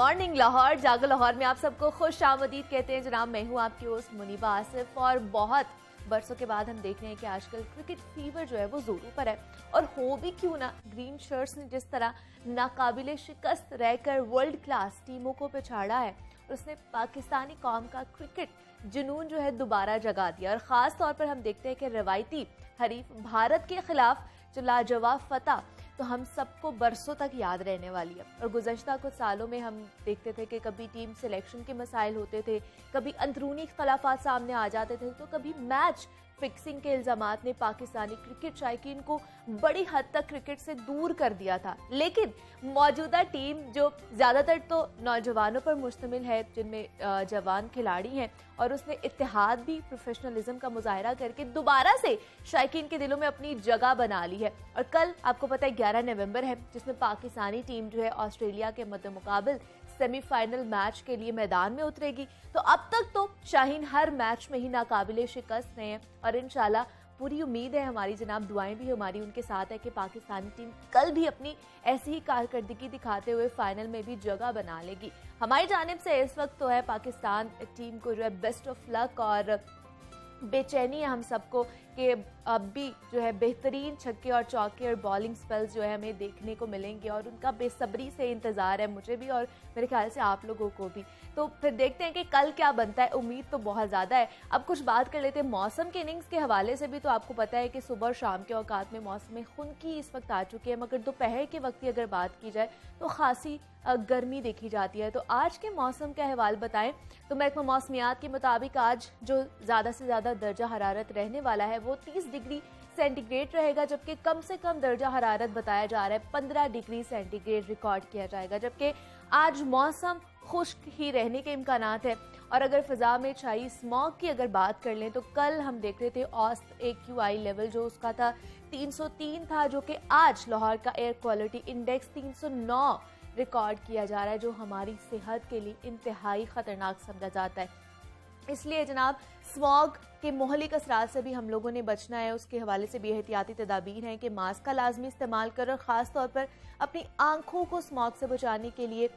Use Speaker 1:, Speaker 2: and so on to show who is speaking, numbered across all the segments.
Speaker 1: Morning Lahore, जागो लाहौर में आप सबको खुश आमदीद कहते हैं। जनाब, मैं हूँ आपकी होस्ट मुनीबा आसिफ और बहुत बरसों के बाद हम देख रहे हैं कि आजकल क्रिकेट फीवर जो है वो जोरों पर है। और हो भी क्यों ना, ग्रीन शर्ट्स ने जिस तरह नाकाबिले शिकस्त रहकर वर्ल्ड क्लास टीमों को पिछाड़ा है, उसने पाकिस्तानी कौम का क्रिकेट जुनून जो है दोबारा जगा दिया। और ख़ास तौर पर हम देखते हैं कि रवायती हरीफ भारत के खिलाफ जो लाजवाब फतह तो हम सबको बरसों तक याद रहने वाली है। और गुज़श्ता कुछ सालों में हम देखते थे कि कभी टीम सिलेक्शन के मसाइल होते थे, कभी अंदरूनी इख्तलाफात सामने आ जाते थे, तो कभी मैच फिक्सिंग के इल्ज़ामात ने पाकिस्तानी क्रिकेट शायकीन को बड़ी हद तक क्रिकेट से दूर कर दिया था। लेकिन मौजूदा टीम जो ज़्यादातर तो नौजवानों पर मुश्तमिल है, जिनमें जवान खिलाड़ी हैं, और उसने इत्तेहाद भी प्रोफेशनलिज्म का मुजाहरा करके दोबारा से शायकीन के दिलों में अपनी जगह बना ली है। और कल आपको पता है 11 नवंबर है, जिसमें पाकिस्तानी टीम जो है ऑस्ट्रेलिया के मद्देमुकाबिल सेमीफाइनल मैच के लिए मैदान में उतरेगी। तो अब तक तो शाहीन हर मैच में ही नाकाबिले शिकस्त रहे हैं और इंशाल्लाह पूरी उम्मीद है हमारी, जनाब दुआएं भी हमारी उनके साथ है कि पाकिस्तानी टीम कल भी अपनी ऐसी ही कारकर्दगी दिखाते हुए फाइनल में भी जगह बना लेगी। हमारी जानिब से इस वक्त तो है पाकिस्तान टीम को जो है बेस्ट ऑफ लक, और बेचैनी है हम सबको कि अब भी जो है बेहतरीन छक्के और चौके और बॉलिंग स्पेल्स जो है हमें देखने को मिलेंगे, और उनका बेसब्री से इंतज़ार है मुझे भी और मेरे ख्याल से आप लोगों को भी। तो फिर देखते हैं कि कल क्या बनता है, उम्मीद तो बहुत ज़्यादा है। अब कुछ बात कर लेते हैं मौसम के इनिंग्स के हवाले से भी। तो आपको पता है कि सुबह और शाम के औकात में मौसम खुनकी इस वक्त आ चुकी है, मगर दोपहर के वक्त की अगर बात की जाए तो खासी गर्मी देखी जाती है। तो आज के मौसम का अहवाल बताएं तो महकमा मौसमियात के मुताबिक आज जो ज़्यादा से ज़्यादा दर्जा हरारत रहने वाला है वो 30 डिग्री सेंटीग्रेड रहेगा, जबकि कम से कम दर्जा हरारत बताया जा रहा है 15 डिग्री सेंटीग्रेड रिकॉर्ड किया जाएगा। जबकि आज मौसम खुश्क ही रहने के इम्कानात है। और अगर फ़िज़ा में छाई स्मॉग की अगर बात कर लें तो कल हम देख रहे थे औसत AQI लेवल जो उसका था 303 था, जो कि आज लाहौर का एयर क्वालिटी इंडेक्स 309 रिकॉर्ड किया जा रहा है, जो हमारी सेहत के लिए इंतहाई ख़तरनाक समझा जाता है। इसलिए जनाब स्मॉग के मोहलिक असरात से भी हम लोगों ने बचना है। उसके हवाले से भी एहतियाती तदाबीर हैं कि मास्क का लाजमी इस्तेमाल करें, और ख़ास तौर पर अपनी आंखों को स्मॉग से बचाने के लिए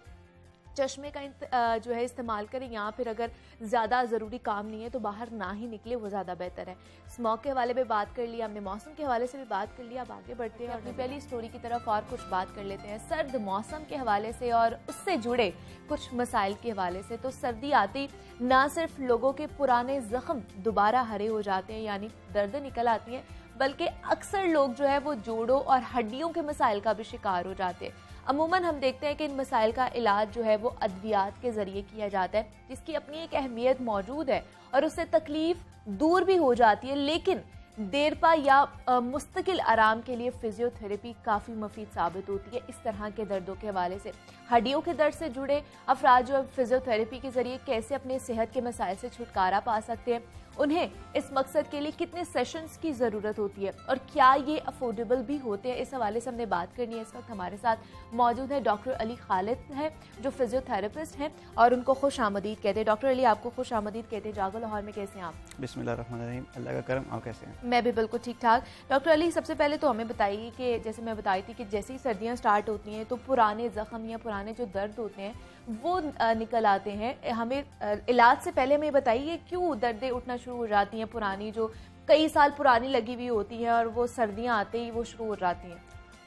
Speaker 1: चश्मे का जो है इस्तेमाल करें, या फिर अगर ज़्यादा ज़रूरी काम नहीं है तो बाहर ना ही निकले, वो ज़्यादा बेहतर है। स्मॉग के हवाले में बात कर लिया हमने, मौसम के हवाले से भी बात कर लिया। अब आगे बढ़ते हैं अपनी पहली स्टोरी की तरफ और कुछ बात कर लेते हैं सर्द मौसम के हवाले से और उससे जुड़े कुछ मसाइल के हवाले से। तो सर्दी आती ना सिर्फ लोगों के पुराने ज़ख्म दोबारा हरे हो जाते हैं, यानी दर्द निकल आती हैं, बल्कि अक्सर लोग जो है वो जोड़ों और हड्डियों के मसाइल का भी शिकार हो जाते हैं। अमूमन हम देखते हैं कि इन मसाइल का इलाज जो है वो अद्वियात के ज़रिए किया जाता है, जिसकी अपनी एक अहमियत मौजूद है और उससे तकलीफ दूर भी हो जाती है। लेकिन देरपा या मुस्तकिल आराम के लिए फिजियोथेरेपी काफ़ी मुफीद साबित होती है इस तरह के दर्दों के हवाले से। हड्डियों के दर्द से जुड़े अफराद जो फिजियोथेरेपी के ज़रिए कैसे अपने सेहत के मसाइल से छुटकारा पा सकते हैं, उन्हें इस मकसद के लिए कितने सेशंस की ज़रूरत होती है और क्या ये अफोर्डेबल भी होते हैं, इस हवाले से हमने बात करनी है। इस वक्त हमारे साथ मौजूद है डॉक्टर अली खालिद हैं, जो फिजियोथेरेपिस्ट हैं, और उनको खुश आमदीद कहते हैं। डॉक्टर अली, आपको खुश आमदीद कहते हैं। जागो लाहौर में कैसे हैं आप?
Speaker 2: बिस्मिल्लाहिर्रहमानिर्रहीम, अल्लाह का करम। आप कैसे हैं?
Speaker 1: मैं भी बिल्कुल ठीक ठाक। डॉक्टर अली, सबसे पहले तो हमें बताइए कि जैसे मैं बताई थी कि जैसे ही सर्दियाँ स्टार्ट होती हैं तो पुराने ज़ख्म या पुराने जो दर्द होते हैं वो निकल आते हैं। हमें इलाज से पहले हमें बताइए क्यों दर्दें उठना शुरू हो जाती हैं, पुरानी जो कई साल पुरानी लगी हुई होती हैं और वो सर्दियाँ आते ही वो शुरू हो जाती हैं।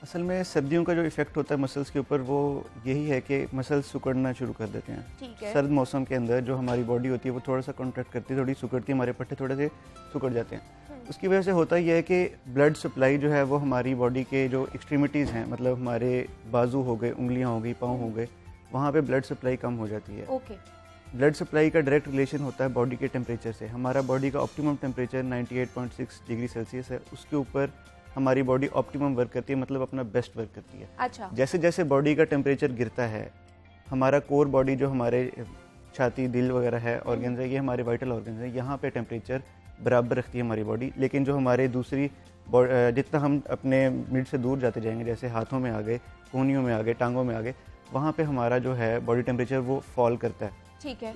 Speaker 2: असल में सर्दियों का जो इफेक्ट होता है मसल्स के ऊपर वो यही है कि मसल्स सिकुड़ना शुरू कर देते हैं।
Speaker 1: ठीक है।
Speaker 2: सर्द मौसम के अंदर जो हमारी बॉडी होती है वो थोड़ा सा कॉन्ट्रैक्ट करती है, थोड़ी सिकुड़ती है, हमारे पट्टे थोड़े से सिकुड़ जाते हैं। उसकी वजह से होता यह है कि ब्लड सप्लाई जो है वो हमारी बॉडी के जो एक्सट्रीमिटीज़ हैं, मतलब हमारे बाजू हो गए, उंगलियाँ हो गई, पाँव हो गए, वहाँ पे ब्लड सप्लाई कम हो जाती है।
Speaker 1: ओके।
Speaker 2: ब्लड सप्लाई का डायरेक्ट रिलेशन होता है बॉडी के टेम्परेचर से। हमारा बॉडी का ऑप्टिमम टेम्परेचर 98.6 डिग्री सेल्सियस है, उसके ऊपर हमारी बॉडी ऑप्टिमम वर्क करती है, मतलब अपना बेस्ट वर्क करती है।
Speaker 1: अच्छा।
Speaker 2: जैसे जैसे बॉडी का टेम्परेचर गिरता है, हमारा कोर बॉडी जो हमारे छाती, दिल वगैरह है, ऑर्गन्स है, ये हमारे वाइटल ऑर्गन्स है, यहाँ पे टेम्परेचर बराबर रखती है हमारी बॉडी। लेकिन जो हमारे दूसरी जितना हम अपने मिड से दूर जाते जाएंगे, जैसे हाथों में आ गए, कोहनियों में आ गए, टांगों में आ गए, वहाँ पे हमारा जो है बॉडी टेम्परेचर वो फॉल करता है।
Speaker 1: ठीक है।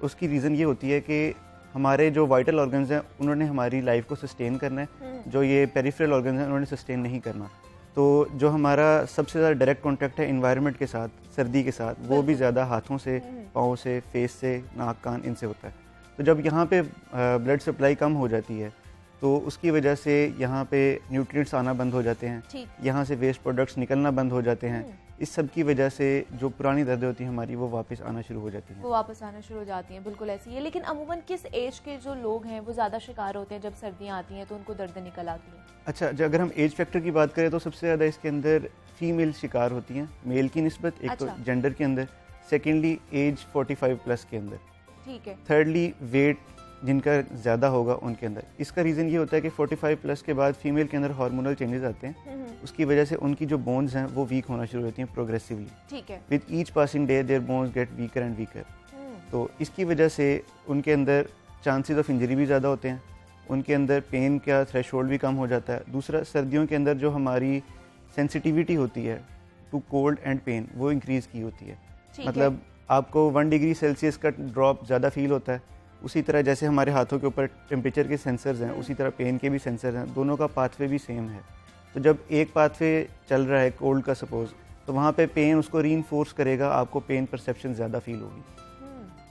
Speaker 2: उसकी रीज़न ये होती है कि हमारे जो वाइटल ऑर्गन्स हैं उन्होंने हमारी लाइफ को सस्टेन करना है, जो ये पेरिफेरल ऑर्गन्स हैं उन्होंने सस्टेन नहीं करना। तो जो हमारा सबसे ज़्यादा डायरेक्ट कॉन्टैक्ट है इन्वायरमेंट के साथ, सर्दी के साथ, वो भी ज़्यादा हाथों से, पाँव से, फेस से, नाक कान इनसे होता है। तो जब यहाँ पे ब्लड सप्लाई कम हो जाती है तो उसकी वजह से यहाँ पे न्यूट्रिएंट्स आना बंद हो जाते हैं, यहाँ से वेस्ट प्रोडक्ट्स निकलना बंद हो जाते हैं। इस सब की वजह से जो पुरानी दर्दें होती हैं हमारी, वो वापस आना शुरू हो जाती हैं।
Speaker 1: वो वापस आना शुरू हो जाती हैं, बिल्कुल ऐसी है। लेकिन अमूमन किस एज के जो लोग हैं वो ज़्यादा शिकार होते हैं जब सर्दियाँ आती हैं तो उनको दर्द निकल आती हैं?
Speaker 2: अच्छा, अगर हम एज फैक्टर की बात करें तो सबसे ज़्यादा इसके अंदर फीमेल शिकार होती हैं, मेल की निस्बत, एक तो जेंडर के अंदर, सेकेंडली एज 45 प्लस के अंदर,
Speaker 1: ठीक है,
Speaker 2: थर्डली वेट जिनका ज़्यादा होगा उनके अंदर। इसका रीज़न ये होता है कि 45 प्लस के बाद फीमेल के अंदर हार्मोनल चेंजेस आते हैं, उसकी वजह से उनकी जो बोन्स हैं वो वीक होना शुरू होती हैं प्रोग्रेसिवली।
Speaker 1: ठीक है,
Speaker 2: with each passing day their bones get weaker and weaker. तो इसकी वजह से उनके अंदर चांसेस ऑफ इंजरी भी ज़्यादा होते हैं, उनके अंदर पेन का थ्रेशोल्ड भी कम हो जाता है। दूसरा, सर्दियों के अंदर जो हमारी सेंसिटिविटी होती है टू कोल्ड एंड पेन, वो इंक्रीज़ की होती है। मतलब आपको 1 डिग्री सेल्सियस का ड्रॉप ज़्यादा फील होता है, उसी तरह जैसे हमारे हाथों के ऊपर टेम्परेचर के सेंसर्स हैं, उसी तरह पेन के भी सेंसर्स हैं, दोनों का पाथवे भी सेम है। तो जब एक पाथवे चल रहा है कोल्ड का सपोज, तो वहाँ पे पेन उसको रीइंफोर्स करेगा, आपको पेन परसेप्शन ज़्यादा फील होगी।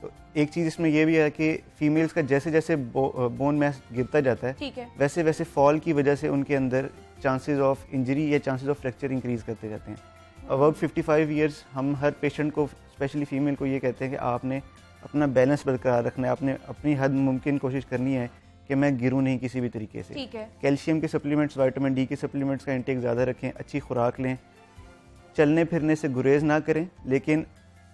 Speaker 2: तो एक चीज़ इसमें यह भी है कि फीमेल्स का जैसे जैसे बोन मैस गिरता जाता है, वैसे वैसे फॉल की वजह से उनके अंदर चांसेस ऑफ इंजरी या चांसेस ऑफ फ्रैक्चर इंक्रीज़ करते जाते हैं। अबाउट 55 ईयर्स हम हर पेशेंट को, स्पेशली फीमेल को, ये कहते हैं कि आपने अपना बैलेंस बरकरार रखना है, आपने अपनी हद मुमकिन कोशिश करनी है कि मैं गिरूं नहीं किसी भी तरीके से।
Speaker 1: ठीक है।
Speaker 2: कैल्शियम के सप्लीमेंट्स, विटामिन डी के सप्लीमेंट्स का इंटेक ज़्यादा रखें, अच्छी खुराक लें, चलने फिरने से गुरेज ना करें, लेकिन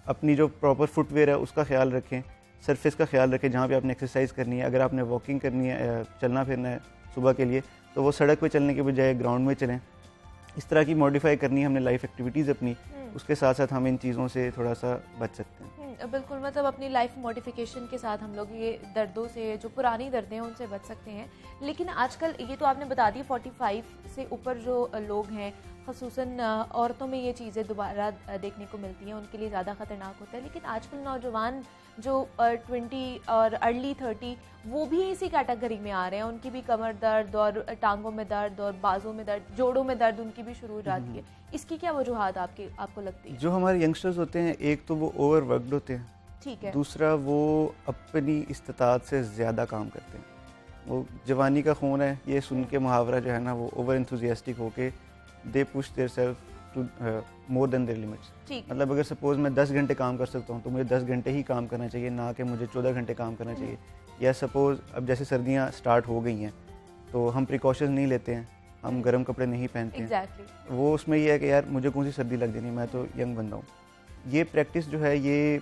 Speaker 2: अपनी जो प्रॉपर फुटवेयर है उसका ख्याल रखें, सरफेस का ख्याल रखें जहाँ पे आपने एक्सरसाइज करनी है। अगर आपने वॉकिंग करनी है, चलना फिरना है सुबह के लिए, तो वो सड़क पे चलने के बजाय ग्राउंड में चलें। इस तरह की मॉडिफाई करनी है हमने लाइफ एक्टिविटीज़ अपनी, उसके साथ साथ हम इन चीज़ों से थोड़ा सा बच सकते हैं।
Speaker 1: बिल्कुल, मतलब अपनी लाइफ मॉडिफिकेशन के साथ हम लोग ये दर्दों से, जो पुरानी दर्दें हैं उनसे बच सकते हैं। लेकिन आजकल ये तो आपने बता दी 45 से ऊपर जो लोग हैं, ख़ुसूसन औरतों में ये चीज़ें दोबारा देखने को मिलती हैं, उनके लिए ज़्यादा ख़तरनाक होता है। लेकिन आजकल नौजवान जो 20 और अर्ली 30 वो भी इसी कैटेगरी में आ रहे हैं, उनकी भी कमर दर्द और टांगों में दर्द और बाजों में दर्द, जोड़ों में दर्द उनकी भी शुरू हो जाती है। इसकी क्या वजूहात आपको लगती है?
Speaker 2: जो हमारे यंगस्टर्स होते हैं, एक तो वो ओवर वर्कड होते हैं,
Speaker 1: ठीक है,
Speaker 2: दूसरा वो अपनी इस्तात से ज़्यादा काम करते हैं। वो जवानी का खून है, ये सुन के मुहावरा जो है ना, वो ओवर एंथुजियास्टिक होके they push their self to more than their limits. मतलब अगर सपोज मैं 10 घंटे काम कर सकता हूँ तो मुझे 10 घंटे ही काम करना चाहिए, ना कि मुझे 14 घंटे काम करना चाहिए। या सपोज अब जैसे सर्दियाँ स्टार्ट हो गई हैं तो हम प्रिकॉशंस नहीं लेते हैं, हम गर्म कपड़े नहीं पहनते हैं। वो उसमें ये है कि यार मुझे कौन सी सर्दी लग जानी, मैं तो यंग बंदा हूँ। ये प्रैक्टिस जो है ये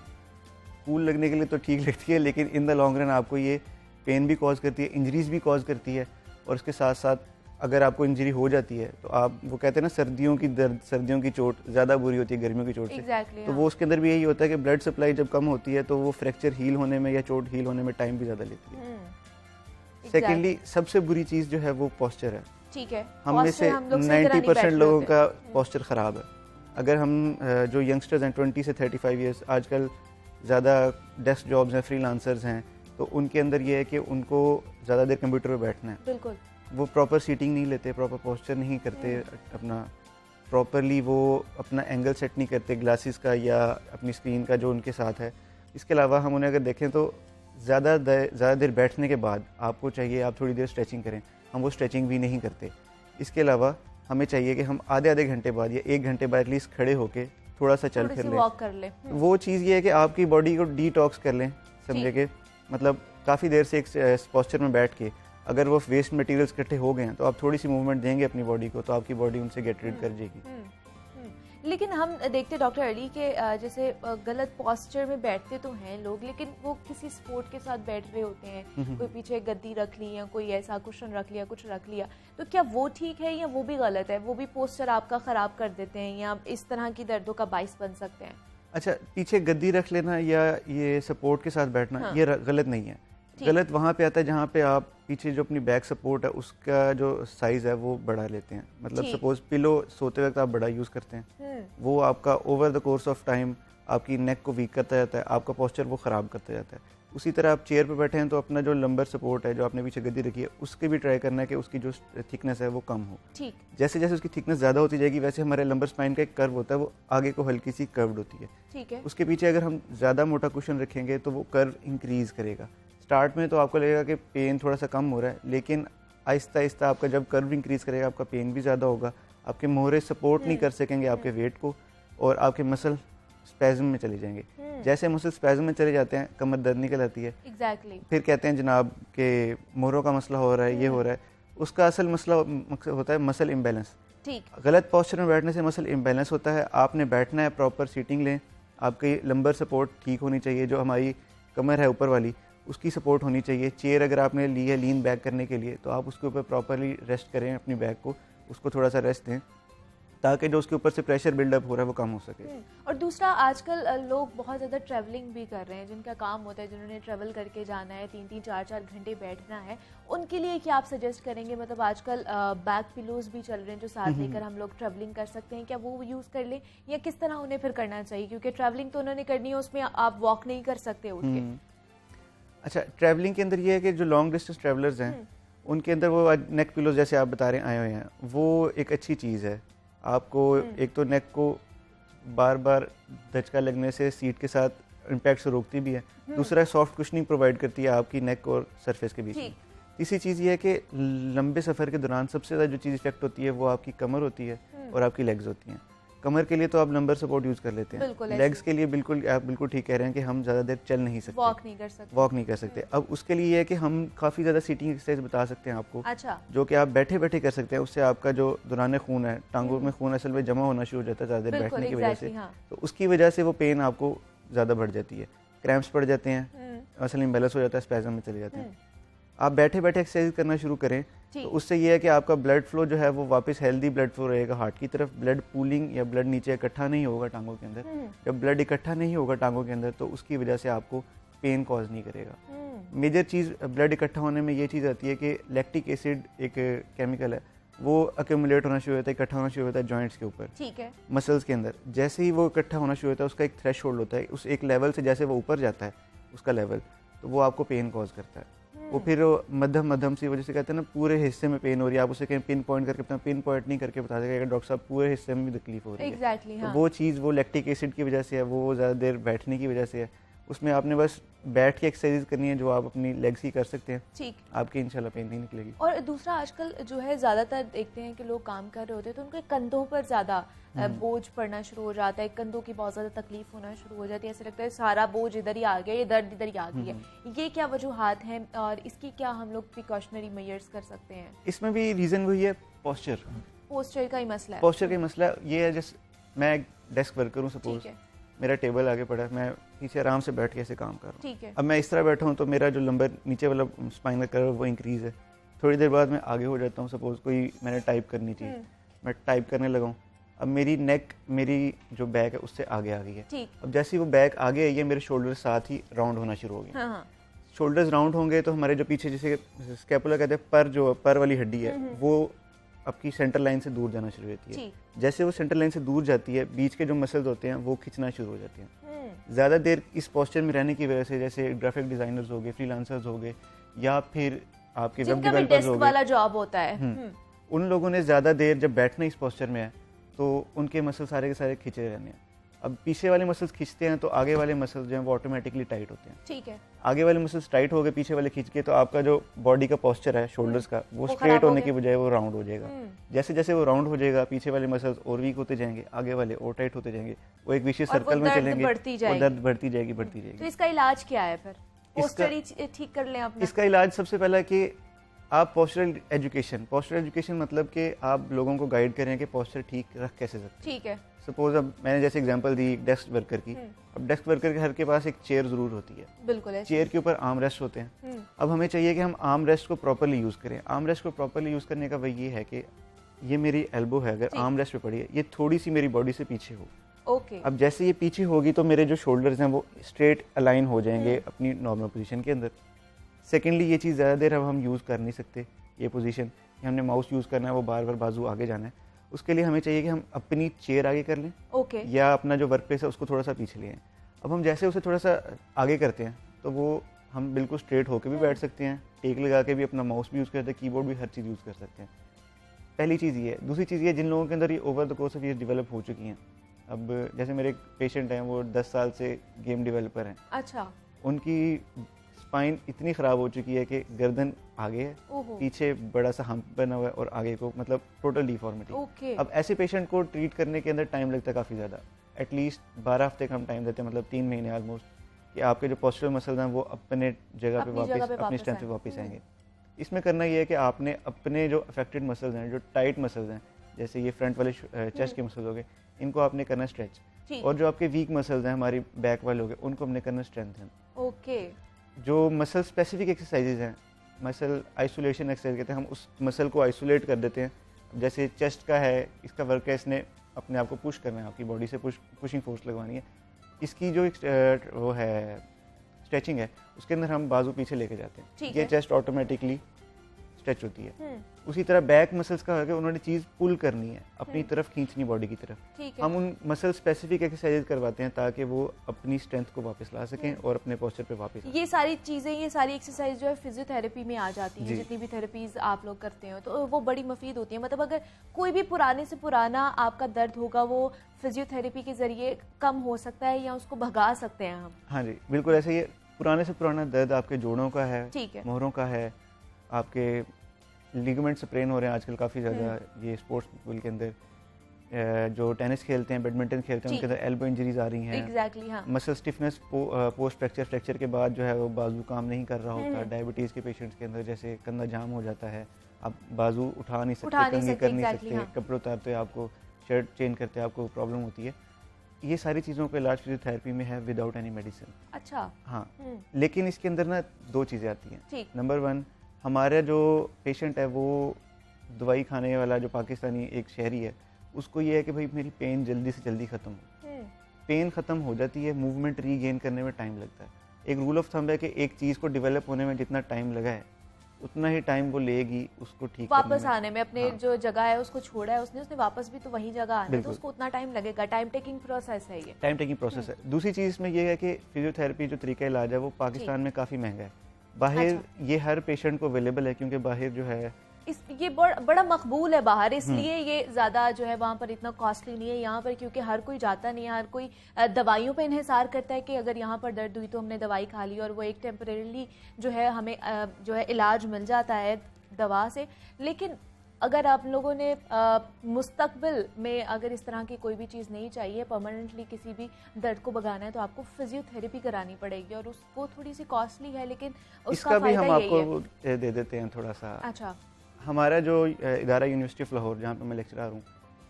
Speaker 2: कूल लगने के लिए तो ठीक लगती है, लेकिन इन द लॉन्ग रन आपको ये पेन भी कॉज करती है, इंजरीज भी कॉज करती है। और इसके साथ साथ अगर आपको इंजरी हो जाती है तो आप, वो कहते हैं ना, सर्दियों की दर्द, सर्दियों की चोट ज़्यादा बुरी होती है गर्मियों की चोट से। तो वो उसके अंदर भी यही होता है कि ब्लड सप्लाई जब कम होती है तो वो फ्रैक्चर हील होने में या चोट हील होने में टाइम भी ज़्यादा लेती है। सेकेंडली सबसे बुरी चीज़ जो है वो पोस्चर है।
Speaker 1: ठीक है,
Speaker 2: हम में से 90% लोगों का पोस्चर ख़राब है। अगर हम जो यंगस्टर्स हैं 20 से 35 ईयर्स, आजकल ज़्यादा डेस्क जॉब्स हैं, फ्रीलांसर्स हैं, तो उनके अंदर ये है कि उनको ज़्यादा देर कंप्यूटर पे बैठना है।
Speaker 1: बिल्कुल,
Speaker 2: वो प्रॉपर सीटिंग नहीं लेते, प्रॉपर पोस्चर नहीं करते, अपना प्रॉपरली वो अपना एंगल सेट नहीं करते ग्लासेस का या अपनी स्क्रीन का जो उनके साथ है। इसके अलावा हम उन्हें अगर देखें तो ज़्यादा देर बैठने के बाद आपको चाहिए आप थोड़ी देर स्ट्रेचिंग करें, हम वो स्ट्रेचिंग भी नहीं करते। इसके अलावा हमें चाहिए कि हम आधे घंटे बाद या 1 घंटे बाद एटलीस्ट खड़े होके थोड़ा सा चल फिर
Speaker 1: वॉक कर लें।
Speaker 2: वो चीज़ ये है कि आपकी बॉडी को डिटॉक्स कर लें, समझे कि मतलब काफ़ी देर से एक पोस्चर में बैठ के अगर वो वेस्ट मटेरियल्स इकट्ठे हो गए हैं तो आप थोड़ी सी मूवमेंट देंगे अपनी बॉडी को तो आपकी बॉडी उनसे गेट रीड कर जाएगी।
Speaker 1: लेकिन हम देखते डॉक्टर अली के जैसे गलत पोस्चर में बैठते तो हैं लोग, लेकिन वो किसी स्पोर्ट के साथ बैठ रहे होते हैं, कोई पीछे गद्दी रख ली या कोई ऐसा कुशन रख लिया, कुछ रख लिया, तो क्या वो ठीक है या वो भी गलत है? वो भी पोस्चर आपका ख़राब कर देते हैं या इस तरह की दर्दों का बाइस बन सकते हैं?
Speaker 2: अच्छा, पीछे गद्दी रख लेना या ये सपोर्ट के साथ बैठना, ये गलत नहीं है। गलत वहाँ पे आता है जहाँ पे आप पीछे जो अपनी बैक सपोर्ट है उसका जो साइज़ है वो बढ़ा लेते हैं। मतलब सपोज पिलो सोते वक्त आप बड़ा यूज़ करते हैं, वो आपका over the course of time आपकी नेक को वीक करता जाता है, आपका पोस्चर वो ख़राब करता जाता है। उसी तरह आप चेयर पे बैठे हैं तो अपना जो लंबर सपोर्ट है, जो आपने पीछे गद्दी रखी है, उसके भी ट्राई करना है कि उसकी जो थिकनेस है वो कम हो।
Speaker 1: ठीक।
Speaker 2: जैसे जैसे उसकी थिकनेस ज़्यादा होती जाएगी वैसे हमारे लंबर स्पाइन का एक कर्व होता है, वो आगे को हल्की सी कर्व्ड होती है।
Speaker 1: ठीक है।
Speaker 2: उसके पीछे अगर हम ज़्यादा मोटा कुशन रखेंगे तो वो कर्व इंक्रीज़ करेगा। स्टार्ट में तो आपको लगेगा कि पेन थोड़ा सा कम हो रहा है, लेकिन आहिस्ता आहिस्ता आपका जब कर्व इंक्रीज़ करेगा आपका पेन भी ज़्यादा होगा, आपके मोहरे सपोर्ट नहीं कर सकेंगे आपके वेट को, और आपके मसल स्पैज़म में चले जाएंगे। जैसे मसल स्पैज़म में चले जाते हैं कमर दर्द निकल आती है।
Speaker 1: एग्जैक्टली।
Speaker 2: फिर कहते हैं जनाब कि मोहरों का मसला हो रहा है, ये हो रहा है। उसका असल मसला होता है मसल इम्बैलेंस।
Speaker 1: ठीक।
Speaker 2: गलत पोस्चर में बैठने से मसल इम्बैलेंस होता है। आपने बैठना है, प्रॉपर सीटिंग लें, आपकी लंबर सपोर्ट ठीक होनी चाहिए, जो हमारी कमर है ऊपर वाली उसकी सपोर्ट होनी चाहिए। चेयर अगर आपने ली है लीन बैक करने के लिए तो आप उसके ऊपर प्रॉपरली रेस्ट करें, अपनी बैक को उसको थोड़ा सा रेस्ट दें ताकि जो उसके ऊपर से प्रेशर बिल्डअप हो रहा है वो कम हो सके।
Speaker 1: और दूसरा, आजकल लोग बहुत ज़्यादा ट्रैवलिंग भी कर रहे हैं, जिनका काम होता है, जिन्होंने ट्रैवल करके जाना है, 3-3 4-4 घंटे बैठना है, उनके लिए क्या आप सजेस्ट करेंगे? मतलब आजकल बैक पिलोज भी चल रहे हैं जो साथ लेकर हम लोग ट्रैवलिंग कर सकते हैं, क्या वो यूज़ कर लें या किस तरह उन्हें फिर करना चाहिए? क्योंकि ट्रैवलिंग तो उन्होंने करनी है, उसमें आप वॉक नहीं कर सकते उठ के।
Speaker 2: अच्छा, ट्रैवलिंग के अंदर ये है कि जो लॉन्ग डिस्टेंस ट्रैवलर्स हैं उनके अंदर वो नेक पिलोज जैसे आप बता रहे हैं आए हुए हैं, वो एक अच्छी चीज़ है। आपको एक तो नेक को बार बार धचका लगने से सीट के साथ इम्पैक्ट से रोकती भी है, दूसरा सॉफ्ट कुशनिंग प्रोवाइड करती है आपकी नेक और सरफेस के बीच में। तीसरी चीज़ ये है कि लंबे सफ़र के दौरान सबसे ज़्यादा जो चीज़ इफेक्ट होती है वो आपकी कमर होती है और आपकी लेग्स होती हैं। कमर के लिए तो आप लंबर सपोर्ट यूज़ कर लेते हैं, लेग्स के लिए बिल्कुल आप बिल्कुल ठीक कह रहे हैं कि हम ज़्यादा देर चल नहीं सकते,
Speaker 1: वॉक नहीं कर सकते।
Speaker 2: अब उसके लिए ये है कि हम काफ़ी ज़्यादा सीटिंग एक्सरसाइज बता सकते हैं आपको।
Speaker 1: अच्छा।
Speaker 2: जो कि आप बैठे बैठे कर सकते हैं। उससे आपका जो दौरान खून है, टांगों में खून असल में जमा होना शुरू हो जाता है ज़्यादा देर बैठने की वजह से। तो उसकी वजह से वो पेन आपको ज़्यादा बढ़ जाती है, क्रैम्प्स पड़ जाते हैं, मसल इम्बैलेंस हो जाता है, स्पैज़म में चले जाते हैं। आप बैठे बैठे एक्सरसाइज करना शुरू करें तो उससे ये है कि आपका ब्लड फ्लो जो है वो वापस हेल्दी ब्लड फ्लो रहेगा हार्ट की तरफ। ब्लड पूलिंग या ब्लड नीचे इकट्ठा नहीं होगा टांगों के अंदर। जब ब्लड इकट्ठा नहीं होगा टांगों के अंदर तो उसकी वजह से आपको पेन कॉज नहीं करेगा। मेजर चीज़ ब्लड इकट्ठा होने में ये चीज़ आती है कि लैक्टिक एसिड एक केमिकल है, वो अक्यूमुलेट होना शुरू होता है, इकट्ठा होना शुरू होता है जॉइंट्स के ऊपर, ठीक है, मसल्स के अंदर। जैसे ही वो इकट्ठा होना शुरू होता है उसका एक थ्रेशोल्ड होता है, उस एक लेवल से जैसे वो ऊपर जाता है उसका लेवल, तो वो आपको पेन कॉज करता है। वो फिर मध्यम सी वजह से कहते हैं ना पूरे हिस्से में पेन हो रही है, आप उसे कहीं पिन पॉइंट करके अपना पिन पॉइंट नहीं करके बता देगा डॉक्टर साहब पूरे हिस्से में भी तकलीफ हो रही है। तो वो चीज़ वो लैक्टिक एसिड की वजह से है, वो ज़्यादा देर बैठने की वजह से है। उसमें आपने बस बैठ के एक्सरसाइज करनी है जो आप अपनी लेग्स की कर सकते हैं, ठीक, आपकी इंशाल्लाह पेन नहीं निकलेगी।
Speaker 1: और दूसरा, आजकल जो है ज़्यादातर देखते हैं कि लोग काम कर रहे होते हैं तो उनके कंधों पर ज़्यादा बोझ पड़ना शुरू हो जाता है, कंधों की बहुत ज़्यादा तकलीफ होना शुरू हो जाती है, ऐसे लगता है सारा बोझ इधर ही आ गया, ये दर्द इधर ही आ गई है। ये क्या वजूहात हैं और इसकी क्या हम लोग प्रिकॉशनरी मेजर्स कर सकते हैं?
Speaker 2: इसमें भी रीज़न वही है, पोस्चर
Speaker 1: का ही मसला है।
Speaker 2: पोस्चर का ही मसला ये है, जैसे मैं डेस्क वर्कर हूँ, सपोज मेरा टेबल आगे पड़ा है, मैं पीछे आराम से बैठ के ऐसे काम कर रहा हूँ, ठीक है। अब मैं इस तरह बैठा हूँ तो मेरा जो लंबर नीचे वाला स्पाइनल कर्व वो इंक्रीज़ है। थोड़ी देर बाद मैं आगे हो जाता हूँ, सपोज कोई मैंने टाइप करनी थी, मैं टाइप करने लगा हूँ, अब मेरी नेक, मेरी जो बैक है उससे आगे आ गई है, ठीक। अब जैसे ही वो बैक आगे आई है मेरे शोल्डर साथ ही राउंड होना शुरू हो गए। हाँ। शोल्डर्स राउंड होंगे तो हमारे जो पीछे जैसे स्कैपुला कहते हैं, पर जो पर वाली हड्डी है वो आपकी सेंटर लाइन से दूर जाना शुरू होती है। जैसे वो सेंटर लाइन से दूर जाती है बीच के जो मसल्स होते हैं वो खिंचना शुरू हो जाते हैं। ज़्यादा देर इस पोस्चर में रहने की वजह से, जैसे ग्राफिक डिज़ाइनर्स हो गए, फ्रीलांसर्स हो गए, या फिर आपके वेब डेवलपर्स हो गए, वाला जॉब होता है, उन लोगों ने ज़्यादा देर जब बैठना इस पोस्चर में है तो उनके मसल सारे के सारे खिंचे रहने हैं। अब पीछे वाले मसल्स खींचते हैं तो आगे वाले मसल्स जो हैं वो ऑटोमेटिकली टाइट होते हैं, ठीक है। आगे वाले मसल्स टाइट हो गए, पीछे वाले खींच के, तो आपका जो बॉडी का पोस्चर है शोल्डर्स का वो स्ट्रेट होने की बजाय वो राउंड हो जाएगा। जैसे जैसे वो राउंड हो जाएगा पीछे वाले मसल्स और वीक होते जाएंगे, आगे वाले और टाइट होते जाएंगे, वो एक विशेष सर्कल में चलेंगे, वो दर्द बढ़ती जाएगी।
Speaker 1: तो इसका इलाज क्या है फिर? पोस्चर ही ठीक कर लें अपना?
Speaker 2: इसका इलाज सबसे पहला कि आप पोस्चरल एजुकेशन मतलब कि आप लोगों को गाइड करें कि पोस्चर ठीक रख कैसे सकते, ठीक है। सपोज अब मैंने जैसे एग्जांपल दी डेस्क वर्कर की, अब डेस्क वर्कर के हर के पास एक चेयर जरूर होती है, बिल्कुल, चेयर के ऊपर आर्म रेस्ट होते हैं। अब हमें चाहिए कि हम आर्म रेस्ट को प्रॉपर्ली यूज़ करें। आर्म रेस्ट को प्रॉपर्ली यूज़ करने का वही ये है कि ये मेरी एल्बो है, अगर आर्म रेस्ट पे पड़ी है ये थोड़ी सी मेरी बॉडी से पीछे हो, ओके। अब जैसे ये पीछे होगी तो मेरे जो शोल्डर्स हैं वो स्ट्रेट अलाइन हो जाएंगे अपनी नॉर्मल पोजीशन के अंदर। सेकेंडली ये चीज़ ज़्यादा देर अब हम यूज़ कर नहीं सकते, ये पोजीशन, हमने माउस यूज़ करना है, वो बार बार बाजू आगे जाना है। उसके लिए हमें चाहिए कि हम अपनी चेयर आगे कर लें
Speaker 1: ओके
Speaker 2: या अपना जो वर्क प्लेस है उसको थोड़ा सा पीछे ले आएं। अब हम जैसे उसे थोड़ा सा आगे करते हैं तो वो हम बिल्कुल स्ट्रेट होकर भी बैठ सकते हैं, टेक लगा के भी अपना माउस भी यूज़ करते हैं, कीबोर्ड भी हर चीज़ यूज़ कर सकते हैं। पहली चीज़ ये है। दूसरी चीज़ ये, जिन लोगों के अंदर ये over the course of years develop हो चुकी हैं, अब जैसे मेरे एक पेशेंट हैं, वो 10 साल से गेम डेवलपर हैं,
Speaker 1: अच्छा
Speaker 2: उनकी स्पाइन इतनी ख़राब हो चुकी है कि गर्दन आगे है,
Speaker 1: ओहो
Speaker 2: पीछे बड़ा सा हम्प बना हुआ है और आगे को मतलब टोटल डिफॉर्मिटी।
Speaker 1: ओके
Speaker 2: अब ऐसे पेशेंट को ट्रीट करने के अंदर टाइम लगता है काफ़ी ज़्यादा, एटलीस्ट 12 हफ्ते का हम टाइम देते हैं, मतलब 3 महीने ऑलमोस्ट, कि आपके जो पोस्चरल मसल्स हैं वो अपने जगह पे
Speaker 1: अपनी जगह पे
Speaker 2: वापस अपनी
Speaker 1: वापस
Speaker 2: स्ट्रेंथ पे
Speaker 1: आएं।
Speaker 2: वापस आएंगे। इसमें करना ये है कि आपने अपने जो अफेक्टेड मसल्स हैं, जो टाइट मसल्स हैं, जैसे ये फ्रंट वाले चेस्ट के मसल्स हो गए, इनको आपने करना स्ट्रेच,
Speaker 1: ठीक
Speaker 2: और जो आपके वीक मसल्स हैं हमारी बैक वाले हो गए, उनको हमने करना स्ट्रेंथन।
Speaker 1: ओके
Speaker 2: जो मसल स्पेसिफिक एक्सरसाइजेज हैं, मसल आइसोलेशन एक्सरसाइज कहते हैं, हम उस मसल को आइसोलेट कर देते हैं। जैसे चेस्ट का है, इसका वर्क है, इसने अपने आप को पुश करना है, आपकी बॉडी से पुशिंग फोर्स लगवानी है। इसकी जो वो है स्ट्रेचिंग है, उसके अंदर हम बाजू पीछे लेके जाते हैं,
Speaker 1: ठीक
Speaker 2: ये
Speaker 1: है।
Speaker 2: चेस्ट ऑटोमेटिकली स्ट्रेच होती है। उसी तरह बैक मसल्स का है कि उन्होंने चीज़ पुल करनी है, अपनी तरफ खींचनी बॉडी की तरफ।
Speaker 1: ठीक है
Speaker 2: हम उन मसल स्पेसिफिक एक्सरसाइजेज करवाते हैं ताकि वो अपनी स्ट्रेंथ को वापस ला सकें और अपने पोस्चर पे वापस आ
Speaker 1: ये सारी चीज़ें, ये सारी एक्सरसाइज जो है फिजियोथेरेपी में आ जाती हैं,
Speaker 2: जी।
Speaker 1: जितनी भी थेरेपीज आप लोग करते हो तो वो बड़ी मुफीद होती है। मतलब अगर कोई भी पुराने से पुराना आपका दर्द होगा वो फिजियोथेरेपी के जरिए कम हो सकता है या उसको भगा सकते हैं हम।
Speaker 2: हाँ जी, बिल्कुल ऐसे। ये पुराने से पुराना दर्द आपके जोड़ों का है,
Speaker 1: ठीक है
Speaker 2: मोहरों का है, आपके लिगामेंट स्प्रेन हो रहे हैं आजकल काफ़ी ज़्यादा ये स्पोर्ट्स पीपल के अंदर, जो टेनिस खेलते हैं, बैडमिंटन खेलते हैं,
Speaker 1: जी।
Speaker 2: उनके अंदर एल्बो इंजरीज आ रही हैं।
Speaker 1: एग्जैक्टली हाँ
Speaker 2: मसल स्टिफनेस पोस्ट फ्रैक्चर के बाद जो है वो बाजू काम नहीं कर रहा होता।
Speaker 1: हम्म।
Speaker 2: डायबिटीज़ के पेशेंट्स के अंदर जैसे कंधा जाम हो जाता है, आप बाजू उठा नहीं सकते,
Speaker 1: उठा नहीं
Speaker 2: कंघी
Speaker 1: सकते,
Speaker 2: कर नहीं
Speaker 1: exactly,
Speaker 2: सकते,
Speaker 1: हाँ।
Speaker 2: कपड़े उतारते आपको, शर्ट चेंज करते आपको प्रॉब्लम होती है। ये सारी चीज़ों का इलाज फिजियोथेरेपी में है विदाउट एनी मेडिसिन।
Speaker 1: अच्छा
Speaker 2: हाँ,
Speaker 1: हम्म,
Speaker 2: लेकिन इसके अंदर ना 2 चीज़ें आती हैं।
Speaker 1: ठीक
Speaker 2: नंबर 1, हमारा जो पेशेंट है वो दवाई खाने वाला जो पाकिस्तानी एक शहरी है, उसको ये है कि भाई मेरी पेन जल्दी से जल्दी ख़त्म हो।
Speaker 1: हम्म,
Speaker 2: पेन ख़त्म हो जाती है, मूवमेंट रीगेन करने में टाइम लगता है। एक रूल ऑफ थंब है कि एक चीज़ को डेवलप होने में जितना टाइम लगा है उतना ही टाइम वो लेगी उसको ठीक करने
Speaker 1: वापस
Speaker 2: में।
Speaker 1: आने में। अपने
Speaker 2: हाँ।
Speaker 1: जो जगह है उसको छोड़ा है उसने वापस भी तो वही जगह आना है, तो
Speaker 2: बिल्कुल।
Speaker 1: उसको उतना टाइम लगेगा। टाइम टेकिंग प्रोसेस है ये।
Speaker 2: टाइम टेकिंग प्रोसेस है। दूसरी चीज़ इसमें ये है कि फिजियोथेरेपी जो तरीका इलाज है वो पाकिस्तान में काफ़ी महंगा है। बाहर
Speaker 1: अच्छा।
Speaker 2: ये हर पेशेंट को अवेलेबल है, क्योंकि बाहर जो है
Speaker 1: ये बड़ा मकबूल है बाहर, इसलिए ये ज़्यादा जो है वहाँ पर इतना कॉस्टली नहीं है। यहाँ पर क्योंकि हर कोई जाता नहीं है, हर कोई दवाइयों पे इन्हिसार करता है कि अगर यहाँ पर दर्द हुई तो हमने दवाई खा ली और वो एक टेम्परेली जो है हमें जो है इलाज मिल जाता है दवा से। लेकिन अगर आप लोगों ने मुस्तकबिल में अगर इस तरह की कोई भी चीज़ नहीं चाहिए, परमानेंटली किसी भी दर्द को भगाना है, तो आपको फिजियोथेरेपी करानी पड़ेगी और उसको थोड़ी सी कॉस्टली है, लेकिन उसका
Speaker 2: इसका भी हम
Speaker 1: फायदा यही है।
Speaker 2: आपको दे देते हैं थोड़ा सा।
Speaker 1: अच्छा
Speaker 2: हमारा जो इदारा यूनिवर्सिटी ऑफ लाहौर, जहाँ पे मैं लेक्चरर हूँ,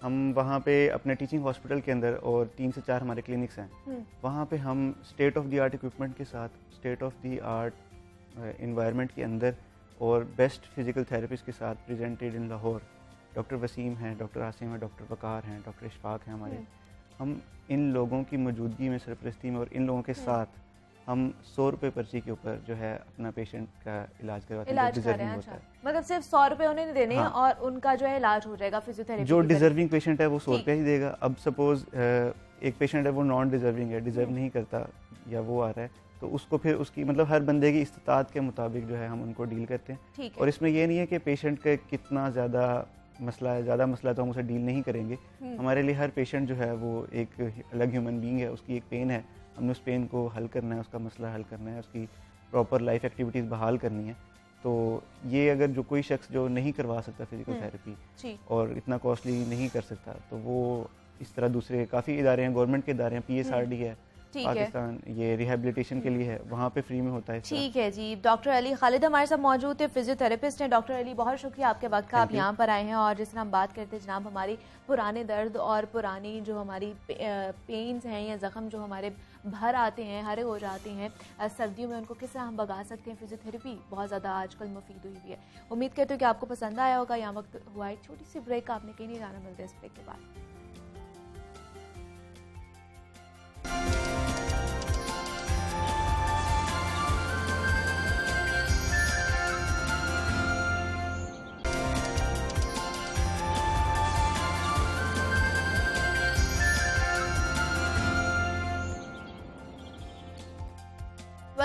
Speaker 2: हम वहाँ पे अपने टीचिंग हॉस्पिटल के अंदर और 3 से 4 हमारे क्लिनिक्स हैं, वहाँ पे हम state of the art equipment के साथ, state of the art environment के अंदर और बेस्ट फिजिकल थेरेपिस्ट के साथ presented in Lahore. Doctor Waseem हैं, डॉक्टर आसिम हैं, डॉक्टर वकार हैं, डॉक्टर इशफाक हैं हमारे। हम इन लोगों की मौजूदगी में, सरपरस्ती में और इन लोगों के साथ हम 100 रुपये पर्ची के ऊपर जो है अपना पेशेंट का इलाज करवाते हैं,
Speaker 1: इलाज
Speaker 2: जो
Speaker 1: कर रहे
Speaker 2: डिजर्विंग
Speaker 1: हैं।
Speaker 2: होता
Speaker 1: अच्छा,
Speaker 2: है।
Speaker 1: मतलब सिर्फ 100 रुपए उन्हें देने हैं
Speaker 2: हाँ।
Speaker 1: और उनका जो है इलाज हो जाएगा फिजियोथेरेपी
Speaker 2: जो
Speaker 1: के जरिए।
Speaker 2: डिजर्विंग पेशेंट है वो 100
Speaker 1: ठीक।
Speaker 2: रुपये ही देगा। अब सपोज एक पेशेंट है वो नॉन डिजर्विंग है, डिजर्व नहीं करता या वो आ रहा है, तो उसको फिर उसकी मतलब हर बंदे की इस्तात के मुताबिक जो है हम उनको डील करते हैं।
Speaker 1: ठीक है।
Speaker 2: और इसमें ये नहीं है कि पेशेंट का कितना ज़्यादा मसला है, ज़्यादा मसला तो हम उसे डील नहीं करेंगे। हमारे लिए हर पेशेंट जो है वो एक अलग ह्यूमन बीइंग है, उसकी एक पेन है, हमने उस पेन को हल करना है, उसका मसला हल करना है, उसकी प्रॉपर लाइफ एक्टिविटीज़ बहाल करनी है। तो ये अगर जो कोई शख्स जो नहीं करवा सकता फिजिकल थेरेपी
Speaker 1: जी
Speaker 2: और इतना कॉस्टली नहीं कर सकता, तो वो इस तरह दूसरे काफ़ी इदारे हैं, गवर्नमेंट के इदारे हैं, PSRD है
Speaker 1: ठीक है।
Speaker 2: पाकिस्तान, ये रिहेबिलिटेशन के लिए है, वहाँ पे फ्री में होता है इसका।
Speaker 1: ठीक है जी। डॉक्टर अली खालिद हमारे साथ मौजूद थे, फिजियोथेरेपिस्ट हैं। डॉक्टर अली, बहुत शुक्रिया आपके वक्त का, आप
Speaker 2: Thank you.
Speaker 1: यहाँ पर आए हैं। और जिस तरह हम बात करते हैं जनाब, हमारी पुराने दर्द और पुरानी जो हमारी पेन्स हैं या ज़ख्म जो हमारे भर आते हैं, हरे हो जाते हैं सर्दियों में, उनको किस तरह हम भगा सकते हैं। फिजियोथेरेपी बहुत ज़्यादा आजकल मुफीद हुई हुई है। उम्मीद करते हो कि आपको पसंद आया होगा। यहाँ वक्त हुआ एक छोटी सी ब्रेक, आपने कहीं नहीं जाना, मिलते हैं इस ब्रेक के बाद।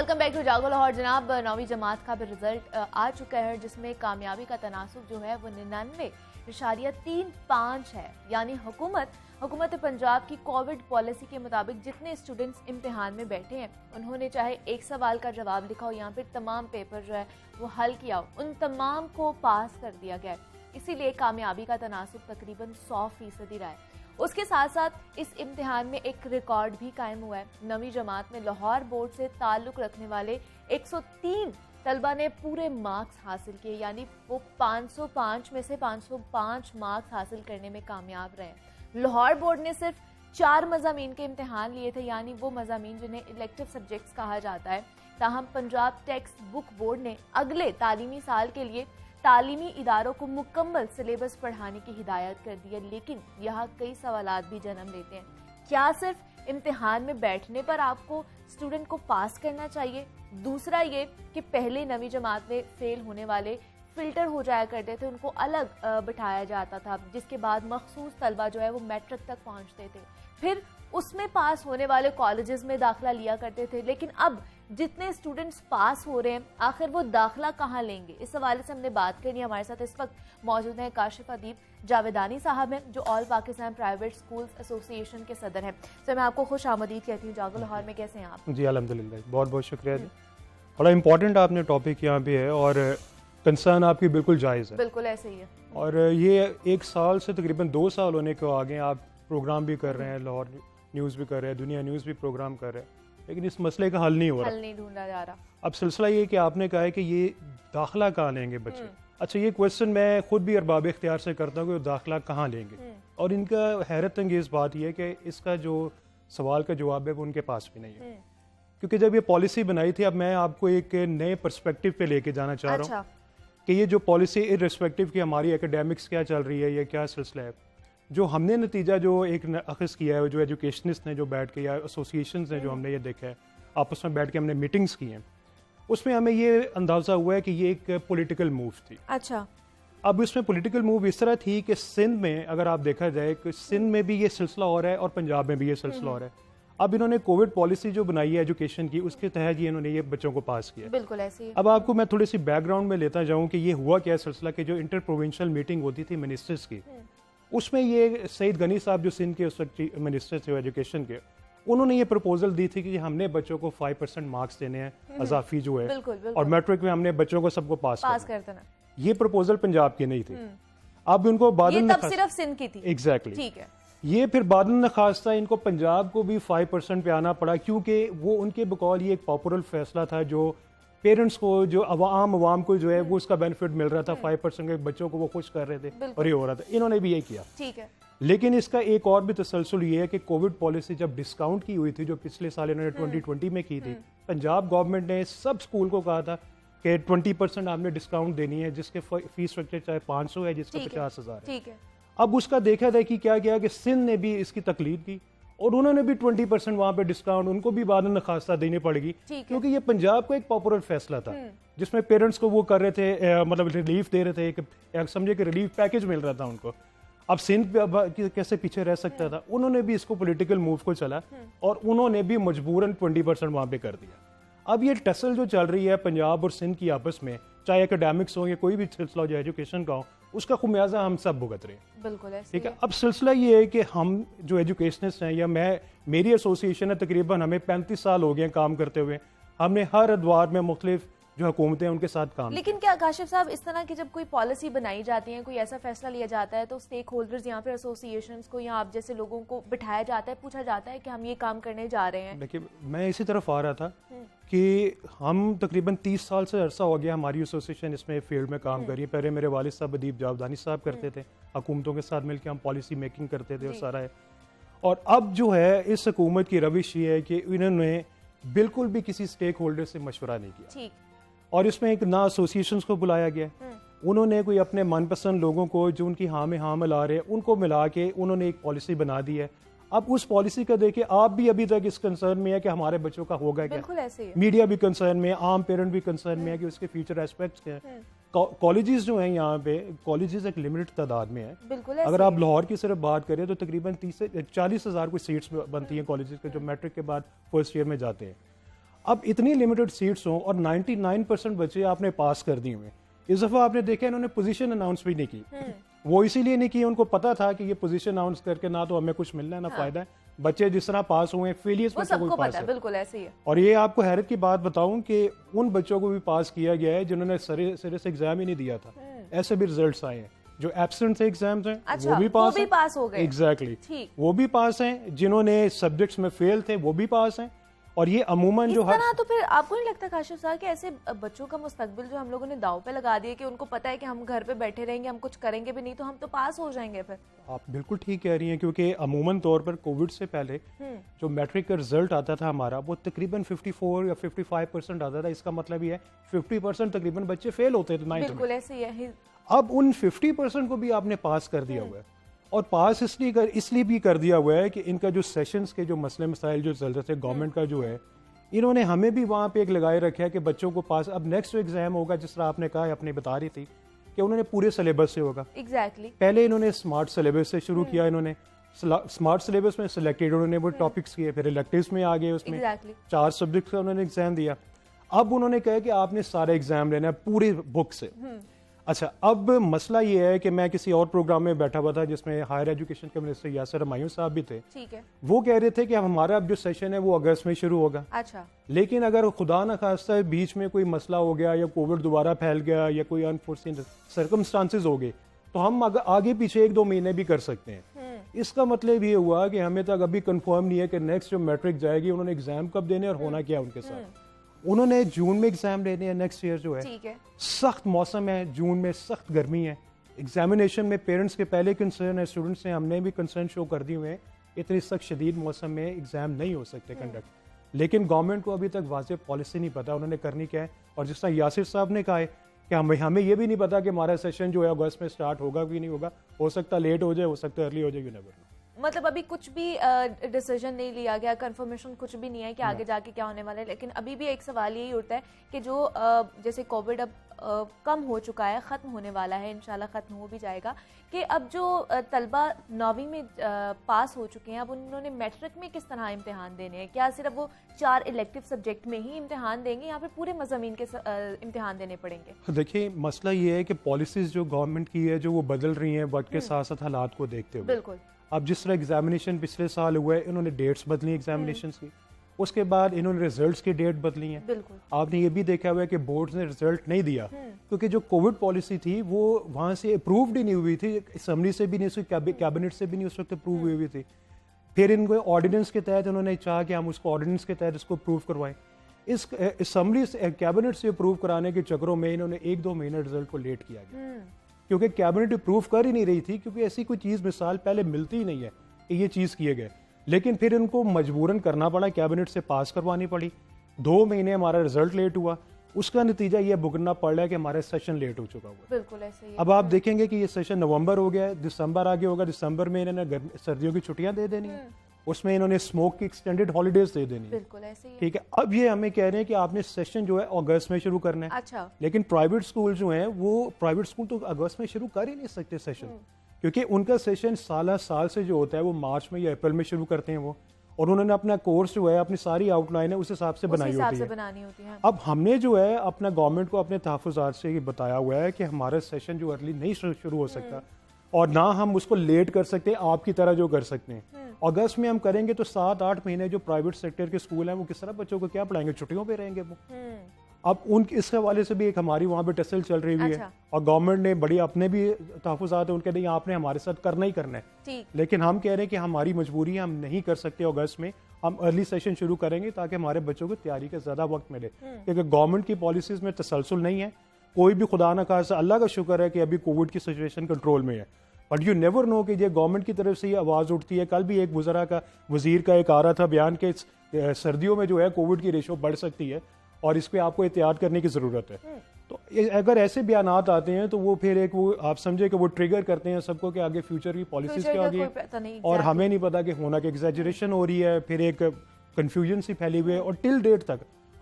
Speaker 1: वेलकम बैक टू जागो लाहौर। जनाब 9वीं जमात का भी रिजल्ट आ चुका है, जिसमें कामयाबी का तनासुब जो है वो 99.35 है। यानी हुकूमत पंजाब की कोविड पॉलिसी के मुताबिक जितने स्टूडेंट्स इम्तिहान में बैठे हैं, उन्होंने चाहे एक सवाल का जवाब लिखा हो या फिर तमाम पेपर जो है वो हल किया हो, उन तमाम को पास कर दिया गया है। इसीलिए कामयाबी का तनासुब तकरीबन 100% रहा है। उसके साथ साथ इस इम्तिहान में एक रिकॉर्ड भी कायम हुआ है। 9वीं जमात में लाहौर बोर्ड से ताल्लुक रखने वाले 103 तलबा ने पूरे मार्क्स हासिल किए, यानी वो 505 में से 505 मार्क्स हासिल करने में कामयाब रहे। लाहौर बोर्ड ने सिर्फ 4 मज़ामीन के इम्तिहान लिए थे, यानी वो मज़ामीन जिन्हें इलेक्टिव सब्जेक्ट्स कहा जाता है। ताहम पंजाब टेक्स्ट बुक बोर्ड ने अगले तालीमी साल के लिए तालीमी इदारों को मुकम्मल सिलेबस पढ़ाने की हिदायत कर दी है, लेकिन यहाँ कई सवालात भी जन्म लेते हैं। क्या सिर्फ इम्तिहान में बैठने पर आपको स्टूडेंट को पास करना चाहिए? दूसरा ये कि पहले 9वीं जमात में फेल होने वाले फिल्टर हो जाया करते थे, उनको अलग बिठाया जाता था, जिसके बाद मखसूस तलबा जो है वो मैट्रिक तक पहुँचते थे, फिर उसमें पास होने वाले कॉलेजेस में दाखिला लिया करते थे। लेकिन अब जितने स्टूडेंट्स पास हो रहे हैं, आखिर वो दाखिला कहाँ लेंगे? इस हवाले से हमने बात करनी है। हमारे साथ इस वक्त मौजूद हैं काशिफ अदीब जावेदानी साहब हैं, जो all Pakistan private schools association के सदर हैं। तो मैं आपको खुश आमदीद कहती हूँ जागो लाहौर में। कैसे हैं आप?
Speaker 3: जी अल्हम्दुलिल्लाह, बहुत बहुत शुक्रिया जी। बड़ा इंपॉर्टेंट आपने टॉपिक यहाँ पे है और कंसर्न आपकी बिल्कुल जायज़ है।
Speaker 1: बिल्कुल ऐसे ही है।
Speaker 3: और ये 1 साल से तकरीबन 2 साल होने को आगे आप प्रोग्राम भी कर रहे हैं, लाहौर न्यूज़ भी कर रहे हैं, दुनिया न्यूज़ भी प्रोग्राम कर रहे हैं, लेकिन इस मसले का हल नहीं हो रहा,
Speaker 1: हल नहीं ढूंढा जा रहा।
Speaker 3: अब सिलसिला ये कि आपने कहा है कि ये दाखिला कहाँ लेंगे बच्चे। अच्छा, ये क्वेश्चन मैं खुद भी अरबाब इख्तियार से करता हूँ कि दाखिला कहाँ लेंगे, और इनका हैरत अंगेज़ बात यह है कि इसका जो सवाल का जवाब है वो उनके पास भी नहीं है। क्योंकि जब ये पॉलिसी बनाई थी, अब मैं आपको एक नए पर्सपेक्टिव पे लेके जाना चाह रहा हूँ कि ये जो पॉलिसी इर्रेस्पेक्टिव की हमारी एकेडमिक्स क्या चल रही है, ये क्या सिलसिला है, जो हमने नतीजा जो एक अखज़ किया है, जो एजुकेशनिस्ट ने जो बैठ के या एसोसिएशंस ने जो हमने ये देखा है, आपस में बैठ के हमने मीटिंग्स की हैं, उसमें हमें ये अंदाज़ा हुआ है कि ये एक पॉलिटिकल मूव थी।
Speaker 1: अच्छा,
Speaker 3: अब इसमें पॉलिटिकल मूव इस तरह थी कि सिंध में अगर आप देखा जाए कि सिंध में भी ये सिलसिला हो रहा है और पंजाब में भी ये सिलसिला हो रहा है। अब इन्होंने कोविड पॉलिसी जो बनाई है एजुकेशन की, उसके तहत ही इन्होंने ये बच्चों को पास किया।
Speaker 1: बिल्कुल ऐसे ही।
Speaker 3: अब आपको मैं थोड़ी सी बैकग्राउंड में लेता जाऊं कि ये हुआ क्या सिलसिला, कि जो इंटर प्रोविंशियल मीटिंग होती थी मिनिस्टर्स की, उसमें ये सईद गनी साहब जो सिंध के उस वक्त मिनिस्टर थे एजुकेशन के, उन्होंने ये प्रपोजल दी थी कि हमने बच्चों को 5% मार्क्स देने हैं अजाफी जो है, और मैट्रिक में हमने बच्चों को सबको पास कर देना। ये प्रपोजल पंजाब की नहीं थी। अब उनको बादल
Speaker 1: तब सिर्फ सिंध की थी।
Speaker 3: एग्जैक्टली,
Speaker 1: ठीक है।
Speaker 3: ये फिर बादल नखास्ता इनको पंजाब को भी 5% पे आना पड़ा, क्योंकि वो उनके बकौल ये एक पॉपुलर फैसला था जो पेरेंट्स को, जो आवाम को जो है वो उसका बेनिफिट मिल रहा था। 5% के बच्चों को वो खुश कर रहे थे और ये हो रहा था, इन्होंने भी ये किया।
Speaker 1: ठीक है।
Speaker 3: लेकिन इसका एक और भी तसलसल ये है कि कोविड पॉलिसी जब डिस्काउंट की हुई थी, जो पिछले साल इन्होंने 2020 में की थी, पंजाब गवर्नमेंट ने सब स्कूल को कहा था कि 20% आपने डिस्काउंट देनी है, जिसके फीस स्ट्रक्चर चाहे 500 है, जिसका 50,000 है। ठीक है। अब उसका देखा जाए कि क्या किया कि सिंध ने भी इसकी तकलीद की और उन्होंने भी 20% वहां पे डिस्काउंट उनको भी बाद में नखास्ता देनी पड़ेगी, क्योंकि ये पंजाब को एक पॉपुलर फैसला था जिसमें पेरेंट्स को वो कर रहे थे, मतलब रिलीफ दे रहे थे, एक समझे कि रिलीफ पैकेज मिल रहा था उनको। अब सिंध कैसे पीछे रह सकता था? उन्होंने भी इसको पॉलिटिकल मूव को चला और उन्होंने भी मजबूरन 20% वहां पे कर दिया। अब ये टसल जो चल रही है पंजाब और सिंध की आपस में, चाहे एकेडमिक्स हो या कोई भी सिलसिला हो, एजुकेशन का हो, उसका खुमियाजा हम सब भुगत रहे हैं।
Speaker 1: बिल्कुल ऐसे।
Speaker 3: ठीक है। अब सिलसिला ये है कि हम जो एजुकेशनिस्ट हैं, या मेरी एसोसिएशन है, तकरीबन हमें 35 साल हो गए काम करते हुए। हमने हर अदवार में मुख्तलिफ जो हुकूमतें उनके साथ काम।
Speaker 1: लेकिन क्या काशिफ साहब, इस तरह की जब कोई पॉलिसी बनाई जाती है, कोई ऐसा फैसला लिया जाता है, तो स्टेक होल्डर्स यहाँ पे एसोसिएशंस को या आप जैसे लोगों को बिठाया जाता है, पूछा जाता है कि हम ये काम करने जा रहे हैं?
Speaker 3: देखिए, मैं इसी तरफ आ रहा था कि हम तकरीबन 30 साल से अरसा हो गया हमारी एसोसिएशन इसमें फील्ड में काम करी है। पहले मेरे वालिद साहब अदीब जावेदानी साहब करते थे, हुकूमतों के साथ मिलकर हम पॉलिसी मेकिंग करते थे और सारा है। और अब जो है इस हुकूमत की रविश ये है कि इन्होंने बिल्कुल भी किसी स्टेक होल्डर से मशवरा नहीं किया, और इसमें एक ना एसोसिएशंस को बुलाया गया, उन्होंने कोई अपने मनपसंद लोगों को जो उनकी हाँ में हाँ मिला रहे हैं उनको मिला के उन्होंने एक पॉलिसी बना दी है। अब उस पॉलिसी का देखिए, आप भी अभी तक इस कंसर्न में है कि हमारे बच्चों का होगा क्या।
Speaker 1: बिल्कुल ऐसे ही है।
Speaker 3: मीडिया भी कंसर्न में है, आम पेरेंट भी कंसर्न में है कि उसके फ्यूचर एस्पेक्ट्स क्या हैं। कॉलेजेस जो हैं यहाँ पे, कॉलेजेस एक लिमिटेड तादाद में है।
Speaker 1: बिल्कुल।
Speaker 3: अगर आप लाहौर की सिर्फ बात करें तो तकरीबन 30 से 40 हज़ार कोई सीट्स बनती हैं कॉलेजेस के, जो मैट्रिक के बाद फर्स्ट ईयर में जाते हैं। अब इतनी लिमिटेड सीट्स हों और 99% बच्चे आपने पास कर दिए हुए, इस दफ़ा आपने देखा इन्होंने पोजीशन अनाउंस भी नहीं की। वो इसीलिए नहीं की, उनको पता था कि ये पोजीशन अनाउंस करके ना तो हमें कुछ मिलना है ना फायदा है। बच्चे जिस तरह पास हुए हैं, फेलियर्स
Speaker 1: वो
Speaker 3: बच्चों को
Speaker 1: सबको
Speaker 3: भी पास
Speaker 1: पता है,
Speaker 3: है।
Speaker 1: बिल्कुल ऐसे ही है।
Speaker 3: और ये आपको हैरत की बात बताऊं कि उन बच्चों को भी पास किया गया है जिन्होंने सिरे से एग्जाम ही नहीं दिया था, ऐसे भी रिजल्ट्स आए हैं। जो एब्सेंट थे एग्जाम्स हैं
Speaker 1: अच्छा,
Speaker 3: वो भी पास
Speaker 1: हो गए।
Speaker 3: एग्जैक्टली,
Speaker 1: ठीक।
Speaker 3: वो भी पास हैं। जिन्होंने सब्जेक्ट्स में फेल थे वो भी पास हैं। और ये अमूमन जो हर
Speaker 1: तो फिर आपको नहीं लगता काशिफ साहब कि ऐसे बच्चों का मुस्तकबिल जो हम लोगों ने दाव पे लगा दिया कि उनको पता है कि हम घर पे बैठे रहेंगे, हम कुछ करेंगे भी नहीं तो हम तो पास हो जाएंगे फिर?
Speaker 3: आप बिल्कुल ठीक कह रही हैं, क्योंकि अमूमन तौर पर कोविड से पहले जो मैट्रिक का रिजल्ट आता था हमारा, वो तकरीबन 54 या 55% आता था। इसका मतलब ये है 50% तकरीबन बच्चे फेल होते थे 9th में।
Speaker 1: बिल्कुल ऐसे ही है। अब
Speaker 3: उन 50% को भी आपने पास कर दिया हुआ है। और पास इसलिए भी कर दिया हुआ है कि इनका जो सेशंस के जो मसले मसाइल जो चल रहे थे, गवर्नमेंट का जो है, इन्होंने हमें भी वहाँ पे एक लगाए रखा है कि बच्चों को पास। अब नेक्स्ट जो एग्जाम होगा, जिस तरह आपने कहा, अपने बता रही थी कि उन्होंने पूरे सिलेबस से होगा।
Speaker 1: एग्जैक्टली।
Speaker 3: पहले इन्होंने स्मार्ट सिलेबस से शुरू किया, इन्होंने स्मार्ट सिलेबस में सिलेक्टेड उन्होंने वो टॉपिक्स किए, फिर इलेक्टिव्स में आ गए, उसमें 4 सब्जेक्ट्स का उन्होंने एग्जाम दिया। अब उन्होंने कहा कि आपने सारे एग्जाम लेना है पूरी बुक से। अच्छा, अब मसला ये है कि मैं किसी और प्रोग्राम में बैठा हुआ था जिसमें हायर एजुकेशन के मिनिस्टर यासिर हुमायूं साहब भी थे।
Speaker 1: ठीक है। वो
Speaker 3: कह रहे थे कि हमारा अब जो सेशन है वो अगस्त में शुरू होगा।
Speaker 1: अच्छा।
Speaker 3: लेकिन अगर खुदा न खास्ता बीच में कोई मसला हो गया या कोविड दोबारा फैल गया या कोई अनफोर्सीन सर्कमस्टांसेस हो गए तो हम आगे पीछे 1-2 महीने भी कर सकते हैं। इसका मतलब ये हुआ कि हमें तक अभी कंफर्म नहीं है कि नेक्स्ट जो मैट्रिक जाएगी उन्होंने एग्जाम कब देने और होना क्या उनके साथ। उन्होंने जून में एग्जाम लेने हैं नेक्स्ट ईयर जो है।
Speaker 1: ठीक है।
Speaker 3: सख्त मौसम है, जून में सख्त गर्मी है। एग्जामिनेशन में पेरेंट्स के पहले कंसर्न है, स्टूडेंट्स ने, हमने भी कंसर्न शो कर दिए हुए हैं। इतनी सख्त शदीद मौसम में एग्जाम नहीं हो सकते कंडक्ट। लेकिन गवर्नमेंट को अभी तक वाज़ेह पॉलिसी नहीं पता उन्होंने करनी क्या है। और जिस तरह यासिर साहब ने कहा है कि हमें ये भी नहीं पता कि हमारा सेशन जो है अगस्त में स्टार्ट होगा कि नहीं होगा। हो सकता लेट हो जाए, हो सकता अर्ली हो जाए, यू नेवर नो।
Speaker 1: मतलब अभी कुछ भी डिसीजन नहीं लिया गया, कंफर्मेशन कुछ भी नहीं है कि आगे जाके क्या होने वाला है। लेकिन अभी भी एक सवाल यही उठता है कि जो जैसे कोविड अब कम हो चुका है, ख़त्म होने वाला है, इंशाल्लाह ख़त्म हो भी जाएगा, कि अब जो तलबा 9वीं में पास हो चुके हैं, अब उन्होंने मैट्रिक में किस तरह इम्तिहान देने हैं? क्या सिर्फ वो 4 इलेक्टिव सब्जेक्ट में ही इम्तिहान देंगे या फिर पूरे मज़ामीन के इम्तिहान देने पड़ेंगे?
Speaker 3: देखिए, मसला ये है कि पॉलिसीज़ जो गवर्नमेंट की है जो वो बदल रही हैं वक्त के साथ साथ हालात को देखते हुए।
Speaker 1: बिल्कुल।
Speaker 3: अब जिस तरह एग्जामिनेशन पिछले साल हुआ है, इन्होंने डेट्स बदली एग्जामिनेशन की, उसके बाद इन्होंने रिजल्ट्स की डेट बदली है।
Speaker 1: बिल्कुल।
Speaker 3: आपने ये भी देखा हुआ है कि बोर्ड ने रिजल्ट नहीं दिया क्योंकि जो कोविड पॉलिसी थी वो वहां से अप्रूव्ड ही नहीं हुई थी, असेंबली से भी नहीं, कैबिनेट से भी नहीं उस वक्त अप्रूव हुई थी। फिर इनको ऑर्डिनेंस के तहत उन्होंने चाहा कि हम उसको ऑर्डिनेंस के तहत इसको अप्रूव करवाएं। इस असेंबली से, कैबिनेट से अप्रूव कराने के चक्करों में इन्होंने 1-2 महीने रिजल्ट को लेट किया गया क्योंकि कैबिनेट अप्रूव कर ही नहीं रही थी, क्योंकि ऐसी कोई चीज़ मिसाल पहले मिलती ही नहीं है कि ये चीज़ किए गए। लेकिन फिर इनको मजबूरन करना पड़ा, कैबिनेट से पास करवानी पड़ी। 2 महीने हमारा रिजल्ट लेट हुआ, उसका नतीजा ये भुगतना पड़ रहा है कि हमारा सेशन लेट हो चुका हुआ।
Speaker 1: बिल्कुल ऐसे ही।
Speaker 3: अब आप देखेंगे कि ये सेशन नवंबर हो गया है, दिसंबर आगे होगा, दिसंबर में इन्होंने सर्दियों की छुट्टियां दे देनी है, उसमें इन्होंने स्मोक की एक्सटेंडेड हॉलीडेज दे देनी है।
Speaker 1: बिल्कुल ऐसे ही।
Speaker 3: ठीक है। अब ये हमें कह रहे हैं कि आपने सेशन जो है अगस्त में शुरू करना है।
Speaker 1: अच्छा।
Speaker 3: लेकिन प्राइवेट स्कूल जो हैं वो प्राइवेट स्कूल तो अगस्त में शुरू कर ही नहीं सकते सेशन, क्योंकि उनका सेशन साल से जो होता है वो मार्च में या अप्रैल में शुरू करते हैं वो, और उन्होंने अपना कोर्स जो है, अपनी सारी आउटलाइन है उस हिसाब से बनानी होती है। अब हमने जो है अपना गवर्नमेंट को अपने तहफ़्फ़ुज़ात से ये बताया हुआ है कि हमारा सेशन जो अर्ली नहीं शुरू हो सकता और ना हम उसको लेट कर सकते आपकी तरह जो कर सकते हैं। अगस्त में हम करेंगे तो 7-8 महीने जो प्राइवेट सेक्टर के स्कूल हैं वो किस तरह बच्चों को क्या पढ़ाएंगे, छुट्टियों पे रहेंगे वो। अब इस हवाले से भी एक हमारी वहाँ पे टसल चल रही हुई है और गवर्नमेंट ने बड़ी अपने भी तहफ़्फ़ुज़ात है उनके, नहीं आपने हमारे साथ करना ही करना है। लेकिन हम कह रहे हैं कि हमारी मजबूरी है, हम नहीं कर सकते अगस्त में, हम अर्ली सेशन शुरू करेंगे ताकि हमारे बच्चों को तैयारी का ज़्यादा वक्त मिले, क्योंकि गवर्नमेंट की पॉलिसीज़ में तसलसल नहीं है। कोई भी खुदा न खास्ता, अल्लाह का शुक्र है कि अभी कोविड की सिचुएशन कंट्रोल में है, बट यू नेवर नो कि ये गवर्नमेंट की तरफ से ये आवाज़ उठती है। कल भी एक वज़ीर का एक आ रहा था बयान के सर्दियों में जो है कोविड की रेशो बढ़ सकती है और इस पर आपको एहतियात करने की ज़रूरत है। तो अगर ऐसे बयान आते हैं तो वो फिर वो आप समझे कि वो ट्रिगर करते हैं सबको कि आगे फ्यूचर की पॉलिसीज़ क्या आगे, और हमें नहीं पता कि होना कि एग्जैजरेशन हो रही है, फिर एक कन्फ्यूजन सी फैली हुई है। और टिल डेट तक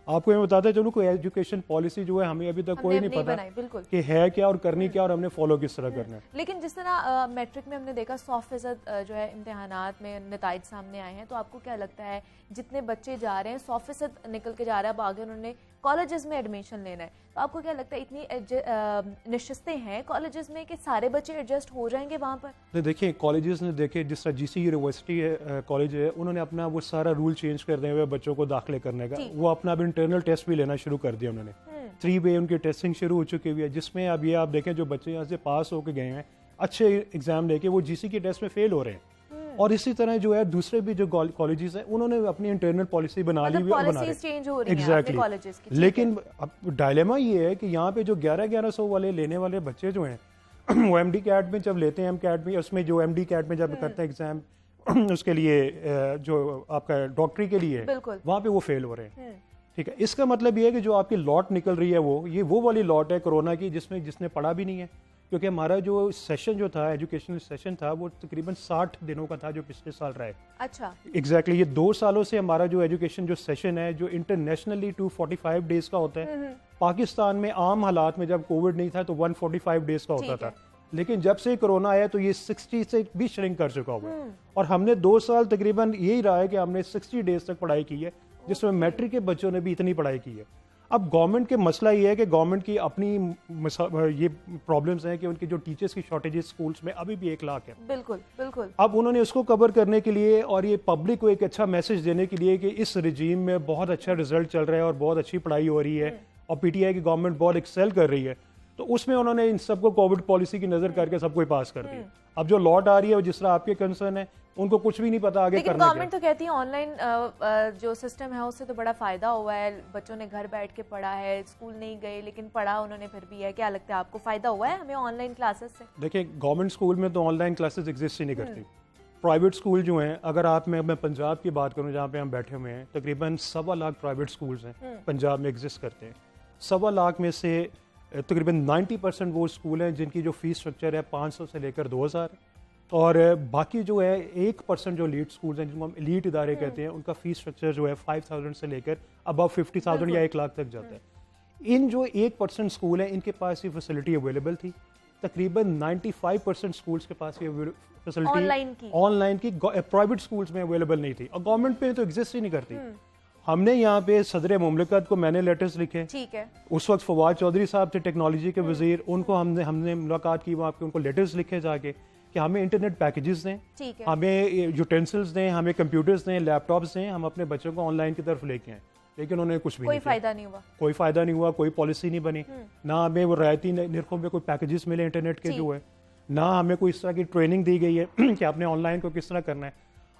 Speaker 3: आपको मैं बताता चलूँ कोई एजुकेशन पॉलिसी जो है हमें अभी तक कोई
Speaker 1: हमने
Speaker 3: नहीं पता
Speaker 1: बनाई, बिल्कुल।
Speaker 3: कि है क्या और करनी क्या और हमने फॉलो किस तरह करना है।
Speaker 1: लेकिन जिस तरह मैट्रिक में हमने देखा 100% जो है इम्तिहानात में नताइज सामने आए हैं, तो आपको क्या लगता है जितने बच्चे जा रहे हैं 100% निकल के जा रहा है, अब आगे उन्होंने कॉलेजेस में एडमिशन लेना है, तो आपको क्या लगता है इतनी निश्चितें हैं कॉलेजेस में कि सारे बच्चे एडजस्ट हो जाएंगे वहाँ पर?
Speaker 3: तो देखिए कॉलेजेस ने देखे जिस तरह जीसी यूनिवर्सिटी है कॉलेज है, उन्होंने अपना वो सारा रूल चेंज कर दिए हुए बच्चों को दाखिले करने का। वो अपना अब इंटरनल टेस्ट भी लेना शुरू कर दिया उन्होंने। 3 वे उनकी टेस्टिंग शुरू हो चुकी हुई है, जिसमें अब ये आप देखें जो बच्चे यहाँ से पास होकर गए हैं अच्छे एग्जाम लेके वो जीसी के टेस्ट में फेल हो रहे हैं। और इसी तरह जो है दूसरे भी जो कॉलेजेस हैं उन्होंने अपनी इंटरनल पॉलिसी बना ली हुई है और बना रहे हैं। एग्जैक्टली। लेकिन अब डायलेमा ये है कि यहाँ पे जो 1100 वाले लेने वाले बच्चे जो हैं वो एमडी कैट में जब लेते हैं, एम कैट में, उसमें जो एमडी कैट में जब करते हैं एग्जाम उसके लिए जो आपका डॉक्टरी के लिए वहाँ पे वो फेल हो रहे हैं। ठीक है, इसका मतलब ये है कि जो आपकी लॉट निकल रही है वो वाली लॉट है कोरोना की जिसमें जिसने पढ़ा भी नहीं है, क्योंकि हमारा जो सेशन जो था एजुकेशनल सेशन था वो तकरीबन 60 दिनों का था जो पिछले साल रहा है।
Speaker 1: अच्छा,
Speaker 3: एग्जैक्टली। ये 2 सालों से हमारा जो एजुकेशन जो सेशन है जो इंटरनेशनली 245 डेज का होता है, पाकिस्तान में आम हालात में जब कोविड नहीं था तो 145 डेज का होता था, लेकिन जब से कोरोना आया तो ये 60 से भी श्रिंक कर चुका हुआ है। और हमने 2 साल तकरीबन यही रहा है कि हमने 60 डेज तक पढ़ाई की है, जिसमें मैट्रिक के बच्चों ने भी इतनी पढ़ाई की है। अब गवर्नमेंट के मसला ये है कि गवर्नमेंट की अपनी ये प्रॉब्लम्स हैं कि उनकी जो टीचर्स की शॉर्टेजेस स्कूल्स में अभी भी 1 लाख है।
Speaker 1: बिल्कुल बिल्कुल।
Speaker 3: अब उन्होंने उसको कवर करने के लिए और ये पब्लिक को एक अच्छा मैसेज देने के लिए कि इस रिजीम में बहुत अच्छा रिजल्ट चल रहा है और बहुत अच्छी पढ़ाई हो रही है और पीटीआई की गवर्नमेंट बहुत एक्सेल कर रही है, तो उसमें उन्होंने इन सबको कोविड पॉलिसी की नजर करके सबको पास कर दिया। अब जो लॉट आ रही है जिस तरह आपके कंसर्न है उनको कुछ भी नहीं पता आगे करना है।
Speaker 1: गवर्नमेंट तो कहती है ऑनलाइन जो सिस्टम है उससे तो बड़ा फायदा हुआ है, बच्चों ने घर बैठ के पढ़ा है, स्कूल नहीं गए लेकिन पढ़ा उन्होंने फिर भी है। क्या लगता है आपको फायदा हुआ है हमें ऑनलाइन क्लासेस से?
Speaker 3: देखिए गवर्नमेंट स्कूल में तो ऑनलाइन क्लासेस एग्जिस्ट ही नहीं करती। प्राइवेट स्कूल जो हैं, अगर आप मैं पंजाब की बात करूं जहाँ पे हम बैठे हुए हैं, तकरीबन 1.25 लाख प्राइवेट स्कूल्स हैं पंजाब में एग्जिस्ट करते हैं। 1.25 लाख में से तकरीबन 90% वो स्कूल हैं जिनकी जो फीस स्ट्रक्चर है 500 से लेकर 2000, और बाकी जो है 1% जो लीड स्कूल्स हैं जिनको हम एलीट इदारे कहते हैं उनका फीस स्ट्रक्चर जो है 5000 से लेकर अबव 50,000 या 1 लाख तक जाता है। इन जो 1% स्कूल हैं इनके पास ये फैसिलिटी अवेलेबल थी। तकरीबन 95% स्कूल्स के पास ये फैसिलिटी ऑनलाइन की प्राइवेट स्कूल्स में अवेलेबल नहीं थी और गवर्नमेंट पे तो एग्जिस्ट ही नहीं करती। हमने यहाँ पे सदर मुमलिकत को मैंने लेटर्स लिखे, ठीक है, उस वक्त फवाद चौधरी साहब थे टेक्नोलॉजी के वजीर, उनको हमने मुलाकात की, वहाँ पे उनको लेटर्स लिखे जाके कि हमें इंटरनेट पैकेजेस दें, हमें यूटेंसिल्स दें, हमें कंप्यूटर्स दें, लैपटॉप्स दें, हम अपने बच्चों को ऑनलाइन की तरफ लेके आए। लेकिन उन्हें कुछ भी कोई फायदा नहीं हुआ, कोई पॉलिसी नहीं बनी, ना हमें वो रियायती निर्खों में कोई पैकेजेस मिले इंटरनेट के जो है, ना हमें कोई इस तरह की ट्रेनिंग दी गई है कि आपने ऑनलाइन को किस तरह करना है।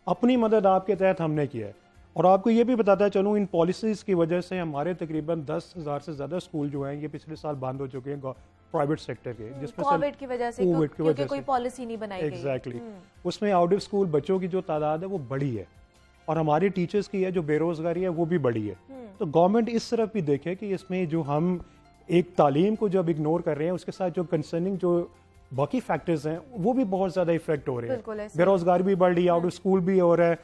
Speaker 3: अपनी मदद आपके तहत हमने किया है। और आपको ये भी बताता चलूँ इन पॉलिसीज की वजह से हमारे तकरीबन 10,000 से ज़्यादा स्कूल जो हैं ये पिछले साल बंद हो चुके हैं प्राइवेट सेक्टर के, जिसमें
Speaker 1: कोविड की वजह से, क्योंकि कोई पॉलिसी नहीं बनाई गई।
Speaker 3: एग्जैक्टली। उसमें आउट ऑफ स्कूल बच्चों की जो तादाद है वो बड़ी है और हमारी टीचर्स की है जो बेरोजगारी है वो भी बड़ी है। तो गवर्नमेंट इस तरफ भी देखे कि इसमें जो हम एक तालीम को जब इग्नोर कर रहे हैं उसके साथ जो कंसर्निंग जो बाकी फैक्टर्स हैं वो भी बहुत ज़्यादा इफेक्ट हो रहे हैं। बेरोजगारी भी बढ़ रही है, आउट ऑफ स्कूल भी हो रहा है,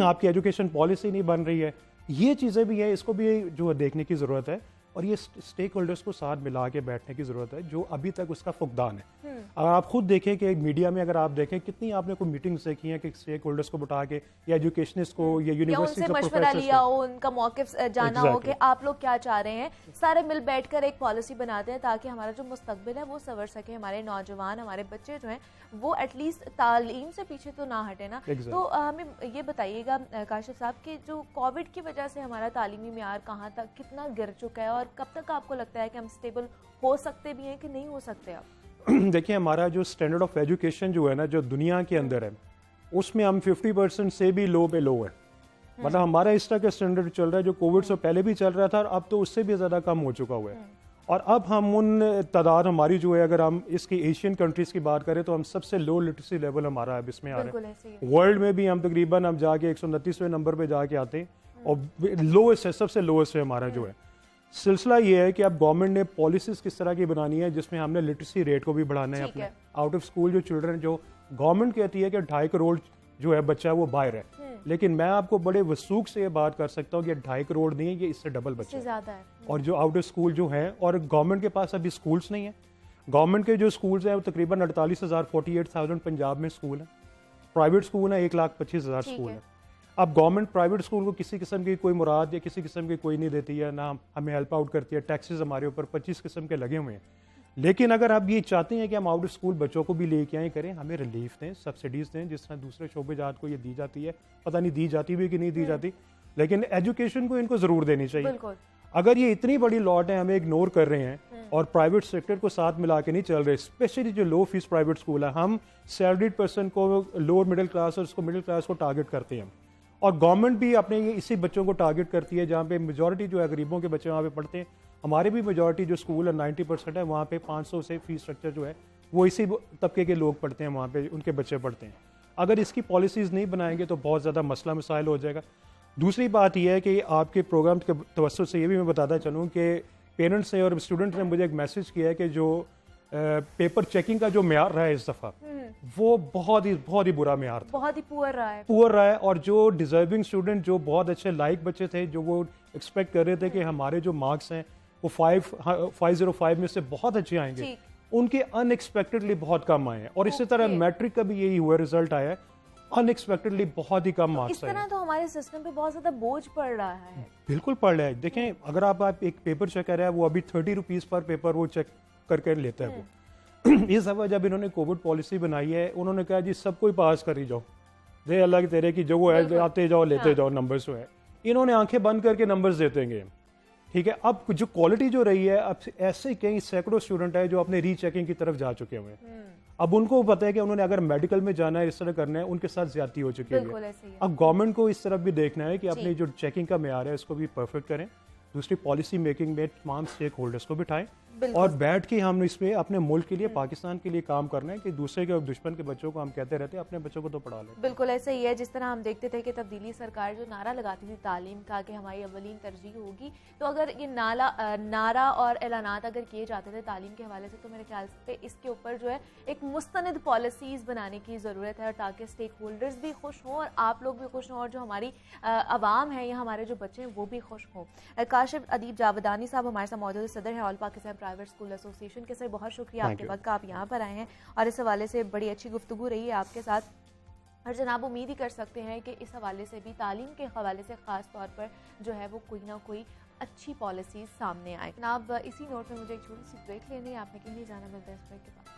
Speaker 3: आपकी एजुकेशन पॉलिसी नहीं बन रही है, ये चीज़ें भी हैं, इसको भी जो देखने की ज़रूरत है और ये स्टेक होल्डर्स को साथ मिला के बैठने की ज़रूरत है जो अभी तक उसका फुकदान है। अगर आप खुद देखें कि मीडिया में अगर आप देखें कितनी आपने कोई मीटिंग्स देखी हैं कि स्टेक होल्डर्स को बिठा के या एजुकेशनिस्ट को या यूनिवर्सिटी
Speaker 1: का मशवरा लिया हो, उनका मौक़िफ़ जाना हो कि आप लोग क्या चाह रहे हैं, सारे मिल बैठकर एक पॉलिसी बनाते हैं ताकि हमारा जो मुस्तकबिल है वो संवर सके, हमारे नौजवान, हमारे बच्चे जो हैं वो एटलीस्ट तालीम से पीछे तो ना हटे ना। तो हमें ये बताइएगा काशिफ साहब कि जो कोविड की वजह से हमारा तालीमी मेयार कहाँ तक कितना गिर चुका है और कब तक आपको लगता है कि हम स्टेबल हो सकते भी हैं कि नहीं हो सकते? आप
Speaker 3: देखिए हमारा जो स्टैंडर्ड ऑफ एजुकेशन जो है ना जो दुनिया के अंदर है उसमें हम 50% से भी लो पे लो है। मतलब हमारा इस तरह का स्टैंडर्ड चल रहा है जो कोविड से पहले भी चल रहा था और अब तो उससे भी ज़्यादा कम हो चुका हुआ है। और अब हम उन तादाद हमारी जो है अगर हम इसकी एशियन कंट्रीज़ की बात करें तो हम सबसे लो लिटरेसी लेवल हमारा अब इसमें आ रहा है। वर्ल्ड में भी हम तकरीबन हम जाके 129वें नंबर पे जाके आते हैं और लोएस्ट है, सबसे लोएस्ट है हमारा जो है। सिलसिला ये है कि अब गवर्नमेंट ने पॉलिसीज किस तरह की बनानी है जिसमें हमने लिटरेसी रेट को भी बढ़ाना है। अपने आउट ऑफ स्कूल जो चिल्ड्रन जो गवर्नमेंट कहती है कि 2.5 करोड़ जो है बच्चा वो बाहर है। लेकिन मैं आपको बड़े वसूख से ये बात कर सकता हूँ कि 2.5 करोड़ नहीं है, ये इससे डबल बच्चा
Speaker 1: इससे
Speaker 3: है।
Speaker 1: ज्यादा है।
Speaker 3: और जो आउट ऑफ स्कूल जो है, और गवर्नमेंट के पास अभी स्कूल्स नहीं है। गवर्नमेंट के जो स्कूल्स हैं वो तकरीबन 48,000 पंजाब में स्कूल है। प्राइवेट स्कूल है 1,25,000
Speaker 1: ठीक
Speaker 3: स्कूल
Speaker 1: है।
Speaker 3: है। अब गवर्नमेंट प्राइवेट स्कूल को किसी किस्म की कोई मुराद या किसी किस्म की कोई नहीं देती है, ना हमें हेल्प आउट करती है। टैक्सेस हमारे ऊपर 25 किस्म के लगे हुए हैं। लेकिन अगर आप ये चाहते हैं कि हम आउट ऑफ स्कूल बच्चों को भी लेके आए करें, हमें रिलीफ दें, सब्सिडीज दें, जिस तरह दूसरे शोबेजात को ये दी जाती है। पता नहीं दी जाती भी कि नहीं दी जाती, लेकिन एजुकेशन को इनको जरूर देनी चाहिए।
Speaker 1: बिल्कुल।
Speaker 3: अगर ये इतनी बड़ी लॉट है, हमें इग्नोर कर रहे हैं और प्राइवेट सेक्टर को साथ मिला के नहीं चल रहे, स्पेशली जो लो फीस प्राइवेट स्कूल है, हम सैलरीड पर्सन को, लोअर मिडिल क्लास और उसको मिडिल क्लास को टारगेट करते हैं। और गवर्नमेंट भी अपने इसी बच्चों को टारगेट करती है, जहाँ पे मेजॉरिटी जो है गरीबों के बच्चे वहाँ पे पढ़ते हैं। हमारे भी मेजॉरिटी जो स्कूल है 90% है, वहाँ पे 500 से फीस स्ट्रक्चर जो है वो इसी तबके के लोग पढ़ते हैं, वहाँ पे उनके बच्चे पढ़ते हैं। अगर इसकी पॉलिसीज़ नहीं बनाएंगे तो बहुत ज़्यादा मसला मसाइल हो जाएगा। दूसरी बात यह है कि आपके प्रोग्राम के तवज्जुह से ये भी मैं बताता चलूँ कि पेरेंट्स ने और स्टूडेंट ने मुझे एक मैसेज किया है कि जो पेपर चेकिंग का जो म्यार रहा है इस दफ़ा, वो बहुत ही बुरा म्यार था,
Speaker 1: बहुत ही पुअर रहा है।
Speaker 3: पुअर रहा है। और जो डिजर्विंग स्टूडेंट, जो बहुत अच्छे लाइक बच्चे थे, जो वो एक्सपेक्ट कर रहे थे कि हमारे जो मार्क्स हैं वो 505 में से बहुत अच्छे आएंगे,
Speaker 1: ठीक।
Speaker 3: उनके अनएक्सपेक्टेडली बहुत कम आए हैं। और इसी तरह मैट्रिक का भी यही हुआ, रिजल्ट आया है अनएक्सपेक्टेडली बहुत ही कम
Speaker 1: इस
Speaker 3: मार्क्स आए।
Speaker 1: तरह तो हमारे सिस्टम पे बहुत ज्यादा बोझ पड़ रहा है।
Speaker 3: बिल्कुल पढ़ रहा है। देखें, अगर आप एक पेपर चेक कर रहे हैं, वो अभी 30 रुपीज़ पर पेपर वो चेक करके लेता है वो। इस दफ़ा जब इन्होंने कोविड पॉलिसी बनाई है, उन्होंने कहा जी सबको ही पास कर ही जाओ, दे अल्लाह की तेरे की जो वो है आते जाओ लेते जाओ नंबर्स जो है। इन्होंने आंखें बंद करके नंबर्स देते हैं। ठीक है, अब जो क्वालिटी जो रही है, अब ऐसे कई सैकड़ों स्टूडेंट है जो अपने रीचेकिंग की तरफ जा चुके हुए हैं। अब उनको पता है कि उन्होंने अगर मेडिकल में जाना है, इस तरह करना है, उनके साथ ज्यादती हो चुकी है। अब गवर्नमेंट को इस तरफ भी देखना है कि अपनी जो चेकिंग का मेयार है इसको भी परफेक्ट करें। दूसरी, पॉलिसी मेकिंग में तमाम स्टेक होल्डर्स को बिठाएं और बैठ के हम इसमें अपने मुल्क के लिए, पाकिस्तान के लिए काम करना है कि दूसरे के दुश्मन के बच्चों को हम कहते रहते हैं अपने बच्चों को तो पढ़ा लें।
Speaker 1: बिल्कुल ऐसा ही है। जिस तरह हम देखते थे कि तब्दीली सरकार जो नारा लगाती थी तालीम का कि हमारी अव्वलीन तरजीह होगी, तो अगर ये नारा और ऐलानात अगर किए जाते थे तालीम के हवाले से, तो मेरे ख्याल से इसके ऊपर जो है एक मुस्तनद पॉलिसीज़ बनाने की ज़रूरत है, ताकि स्टेक होल्डर्स भी खुश हों और आप लोग भी खुश हों और जो हमारी आवाम है या हमारे जो बच्चे हैं वो भी खुश हों। काशिफ अदीब जावेदानी साहब हमारे साथ मौजूद, सदर है all Pakistan private school association के। सर बहुत शुक्रिया आपके वक्त का, आप यहाँ पर आए हैं और इस हवाले से बड़ी अच्छी गुफ्तगू रही है आपके साथ। और जनाब उम्मीद ही कर सकते हैं कि इस हवाले से भी, तालीम के हवाले से ख़ास तौर पर जो है वो कोई ना कोई अच्छी पॉलिसीज़ सामने आए। जनाब इसी नोट में मुझे एक छोटी सी ब्रेक लेनी है, आपने कहीं नहीं जाना, मिलता है इस ब्रेक के बाद।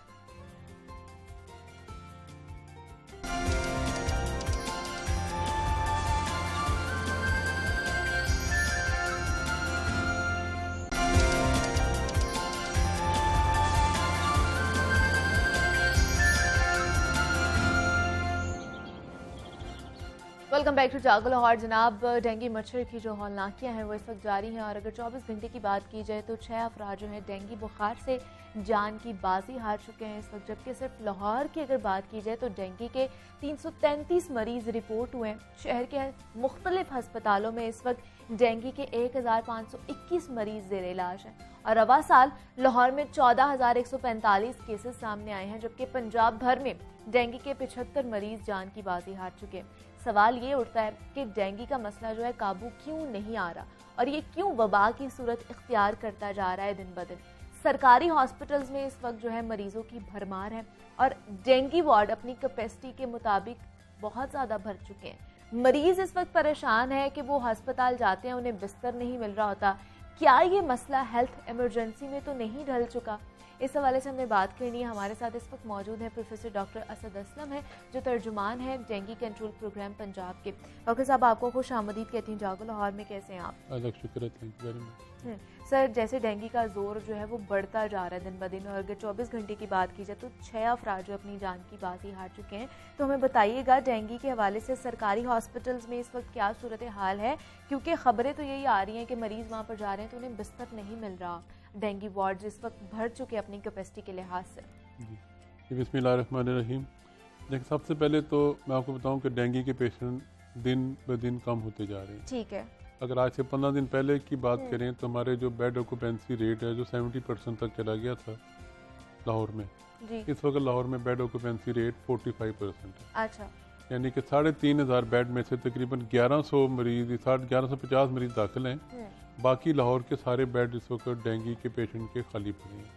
Speaker 1: वेलकम बैक टू जागो लाहौर। जनाब डेंगू मच्छर की जो हौलनाकियाँ हैं वो इस वक्त जारी हैं और अगर 24 घंटे की बात की जाए तो 6 अफराद जो हैं डेंगू बुखार से जान की बाजी हार चुके हैं इस वक्त। जबकि सिर्फ लाहौर की अगर बात की जाए तो डेंगू के 333 मरीज रिपोर्ट हुए हैं। शहर के मुख्तलिफ हस्पतालों में इस वक्त डेंगू के 1521 मरीज ज़ेर इलाज हैं और रवा साल लाहौर में 14,145 केसेस सामने आए हैं, जबकि पंजाब भर में डेंगू के 75 मरीज जान की बाजी हार चुके हैं। सवाल ये उठता है कि डेंगू का मसला जो है काबू क्यों नहीं आ रहा और ये क्यों वबा की सूरत इख्तियार करता जा रहा है दिन ब दिन। सरकारी हॉस्पिटल्स में इस वक्त जो है मरीजों की भरमार है और डेंगू वार्ड अपनी कैपेसिटी के मुताबिक बहुत ज़्यादा भर चुके हैं। मरीज इस वक्त परेशान है कि वो अस्पताल जाते हैं, उन्हें बिस्तर नहीं मिल रहा होता। क्या ये मसला हेल्थ इमरजेंसी में तो नहीं ढल चुका? इस हवाले से हमें बात करनी है। हमारे साथ इस वक्त मौजूद है प्रोफेसर डॉक्टर असद असलम है, जो तर्जुमान है डेंगू कंट्रोल प्रोग्राम पंजाब के। डॉक्टर साहब आपको खुश आमदीद कहती हूँ जागो लाहौर में। कैसे हैं आप?
Speaker 4: शुक्रिया, thank you very much.
Speaker 1: Sir जैसे डेंगू का जोर जो है वो बढ़ता जा रहा है दिन ब दिन और अगर 24 घंटे की बात की जाए तो 6 अफराद जो अपनी जान की बाजी हार चुके हैं, तो हमें बताइएगा डेंगू के हवाले से सरकारी हॉस्पिटल्स में इस वक्त क्या सूरत हाल है? क्योंकि खबरें तो यही आ रही हैं कि मरीज वहाँ पर जा रहे हैं तो उन्हें बिस्तर नहीं मिल रहा। डेंगू वार्ड इस वक्त भर चुके अपनी कैपेसिटी के लिहाज से।
Speaker 4: जी बिस्मिल्लाहिर्रहमानिर्रहीम। देखिए, सबसे पहले तो मैं आपको बताऊं कि डेंगू के पेशेंट दिन ब दिन कम होते जा रहे हैं।
Speaker 1: ठीक है।
Speaker 4: अगर आज से 15 दिन पहले की बात करें तो हमारे जो बेड ऑक्यूपेंसी रेट है जो 70% तक चला गया था लाहौर में,
Speaker 1: जी।
Speaker 4: इस वक्त लाहौर में बेड ऑक्यूपेंसी रेट 45% है।
Speaker 1: अच्छा।
Speaker 4: यानी कि 3,500 बेड में से तकरीबन 1100 मरीज 1150 मरीज दाखिल हैं। बाकी लाहौर के सारे बेड इस वक्त डेंगू के पेशेंट के खाली पड़े हैं।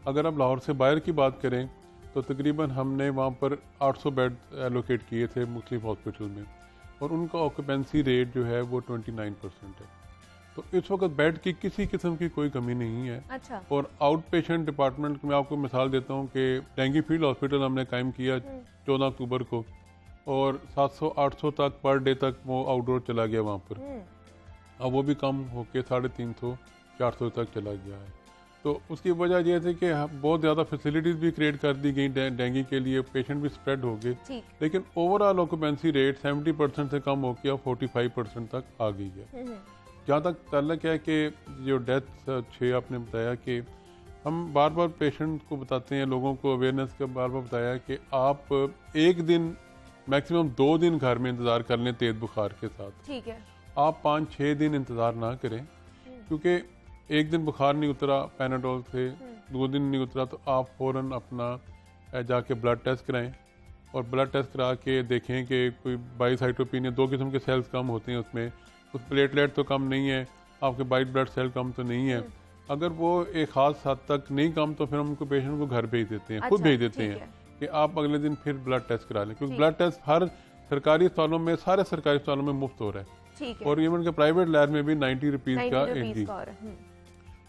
Speaker 4: अगर आप लाहौर से बाहर की बात करें तो तकरीबन हमने वहाँ पर 800 बेड एलोकेट किए थे मुख्तलिफ हॉस्पिटल में, और उनका ऑक्यूपेंसी रेट जो है वो 29% है। तो इस वक्त बेड की किसी किस्म की कोई कमी नहीं है।
Speaker 1: अच्छा।
Speaker 4: और आउट पेशेंट डिपार्टमेंट में आपको मिसाल देता हूँ कि डेंगू फील्ड हॉस्पिटल हमने कायम किया 14 अक्टूबर को, और 700-800 तक पर डे तक वो आउटडोर चला गया वहाँ पर। अब वो भी कम होके 350-400 तक चला गया है। तो उसकी वजह यह थी कि बहुत ज़्यादा फैसिलिटीज़ भी क्रिएट कर दी गई डेंगू के लिए, पेशेंट भी स्प्रेड हो गए, लेकिन ओवरऑल ऑक्यूपेंसी रेट 70% से कम होकर अब 45% तक आ गई है। जहाँ तक ताल्लुक है कि जो डेथ 6 आपने बताया कि हम बार बार पेशेंट को बताते हैं, लोगों को अवेयरनेस का बार बार बताया कि आप एक दिन मैक्सिमम 2 दिन घर में इंतज़ार कर लें तेज़ बुखार के साथ।
Speaker 1: ठीक है।
Speaker 4: आप 5-6 दिन इंतज़ार ना करें, क्योंकि एक दिन बुखार नहीं उतरा पैनाडोल से, 2 दिन नहीं उतरा, तो आप फ़ौरन अपना जाके ब्लड टेस्ट कराएं, और ब्लड टेस्ट करा के देखें कि कोई बाईसाइटोपिनिया 2 किस्म के सेल्स कम होते हैं उसमें, कुछ प्लेटलेट तो कम नहीं है, आपके वाइट ब्लड सेल कम तो नहीं है। अगर वो एक ख़ास हद तक नहीं कम तो फिर हम उनको पेशेंट को घर भेज देते हैं, खुद भेज देते हैं कि आप अगले दिन फिर ब्लड टेस्ट करा लें, क्योंकि ब्लड टेस्ट हर सरकारी अस्पतालों में, सारे सरकारी अस्पतालों में मुफ्त हो रहा है, और इवन के प्राइवेट लैब में भी 90 रुपीज़ का एंट्री।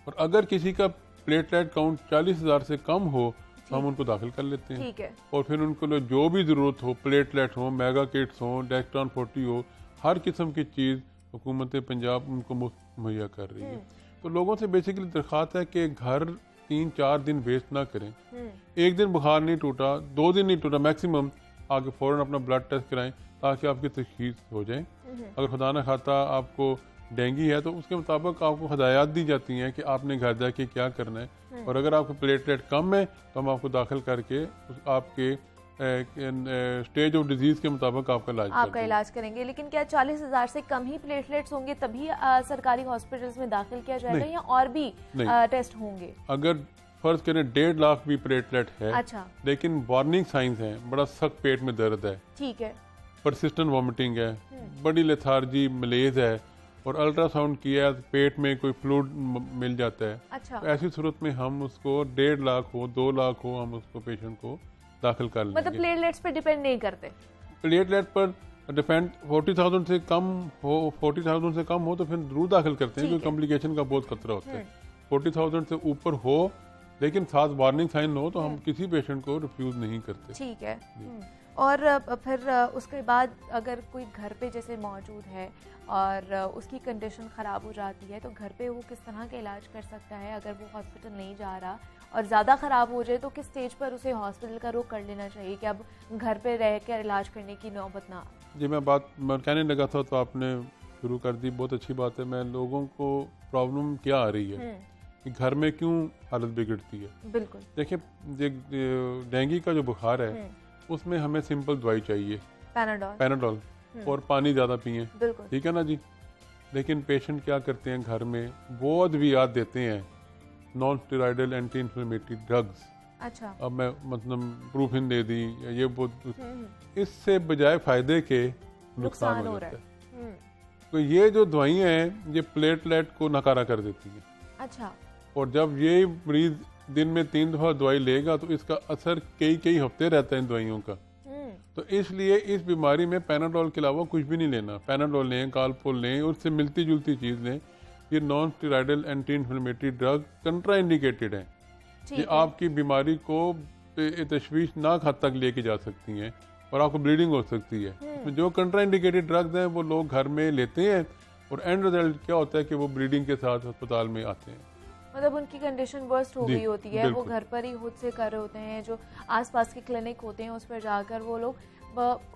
Speaker 4: और अगर किसी का प्लेटलेट काउंट 40,000 से कम हो तो हम उनको दाखिल कर लेते हैं।
Speaker 1: ठीक है।
Speaker 4: और फिर उनको जो भी ज़रूरत हो, प्लेटलेट हो, मेगा किट्स हो, डेक्ट्रॉन 40 हो, हर किस्म की चीज़ हुकूमत पंजाब उनको मुफ्त मुहैया कर रही है। तो लोगों से बेसिकली दरख्वास्त है कि घर 3-4 दिन वेस्ट ना करें। एक दिन बुखार नहीं टूटा, 2 दिन नहीं टूटा, मैक्सिमम आगे फ़ौरन अपना ब्लड टेस्ट कराएं ताकि आपकी तशखीस हो जाए। अगर खुदा न खाता आपको डेंगू है तो उसके मुताबिक आपको हदायत दी जाती हैं कि आपने घर जाके क्या करना है, और अगर आपको प्लेटलेट कम है तो हम आपको दाखिल करके आपके स्टेज ऑफ डिजीज के मुताबिक आपका
Speaker 1: इलाज करेंगे। लेकिन क्या 40,000 से कम ही प्लेटलेट्स होंगे तभी सरकारी हॉस्पिटल्स में दाखिल किया जाएगा, या और भी टेस्ट होंगे?
Speaker 4: अगर फर्ज करें 1.5 लाख भी प्लेटलेट है,
Speaker 1: अच्छा,
Speaker 4: लेकिन वार्निंग साइंस है, बड़ा सख्त पेट में दर्द है,
Speaker 1: ठीक है,
Speaker 4: परसिस्टेंट वॉमिटिंग है, बड़ी लेथार्जी, मलेज है, और अल्ट्रासाउंड किया पेट में कोई फ्लूइड मिल जाता है,
Speaker 1: अच्छा,
Speaker 4: तो ऐसी सूरत में हम उसको 1.5 लाख हो, 2 लाख हो, हम उसको पेशेंट को दाखिल कर लेंगे।
Speaker 1: मतलब प्लेटलेट्स पे डिपेंड नहीं करते?
Speaker 4: प्लेटलेट पर डिपेंड 40,000 से कम हो, 40,000 से कम हो तो फिर जरूर दाखिल करते हैं, क्योंकि कॉम्प्लिकेशन का बहुत खतरा होता है। 40,000 से ऊपर हो लेकिन साथ वार्निंग साइन हो तो हम किसी पेशेंट को रिफ्यूज नहीं करते।
Speaker 1: ठीक है। और फिर उसके बाद अगर कोई घर पे जैसे मौजूद है और उसकी कंडीशन ख़राब हो जाती है तो घर पे वो किस तरह का इलाज कर सकता है? अगर वो हॉस्पिटल नहीं जा रहा और ज़्यादा ख़राब हो जाए तो किस स्टेज पर उसे हॉस्पिटल का रुख कर लेना चाहिए कि अब घर पे रह कर इलाज करने की नौबत ना?
Speaker 4: जी, मैं कहने लगा था तो आपने शुरू कर दी, बहुत अच्छी बात है। मैं लोगों को प्रॉब्लम क्या आ रही है कि घर में क्यों हालत बिगड़ती है।
Speaker 1: बिल्कुल
Speaker 4: देखिए, डेंगू का जो बुखार है उसमें हमें सिंपल दवाई चाहिए, पैनाडोल, और पानी ज़्यादा पिए, ठीक है ना जी। लेकिन पेशेंट क्या करते हैं, घर में वो अद्वियात देते हैं, non steroidal anti inflammatory drugs.
Speaker 1: अच्छा,
Speaker 4: अब मैं मतलब प्रूफिन दे दी, ये बहुत, इससे बजाय फायदे के नुकसान हो जाता है। तो ये जो दवाइयाँ हैं ये प्लेटलेट को नकारा कर देती हैं।
Speaker 1: अच्छा,
Speaker 4: और जब ये मरीज दिन में 3 दफ़ा दवाई लेगा तो इसका असर कई हफ्ते रहता है इन दवाइयों का। तो इसलिए इस बीमारी में पैनाडोल के अलावा कुछ भी नहीं लेना। पैनाडोल लें, कालपोल लें, उससे मिलती जुलती चीज़ लें। ये non steroidal anti inflammatory drug contraindicated हैं। ये आपकी बीमारी को तशवीशनाक हद तक लेके जा सकती हैं और आपको ब्लीडिंग हो सकती है। जो कंट्रा इंडिकेटेड ड्रग्स हैं वो लोग घर में लेते हैं और एंड रिजल्ट क्या होता है कि वो ब्लीडिंग के साथ अस्पताल में आते हैं।
Speaker 1: मतलब उनकी कंडीशन वर्स्ट हो गई होती है, वो घर पर ही खुद से कर रहे होते हैं। जो आसपास के क्लिनिक होते हैं उस पर जाकर वो लोग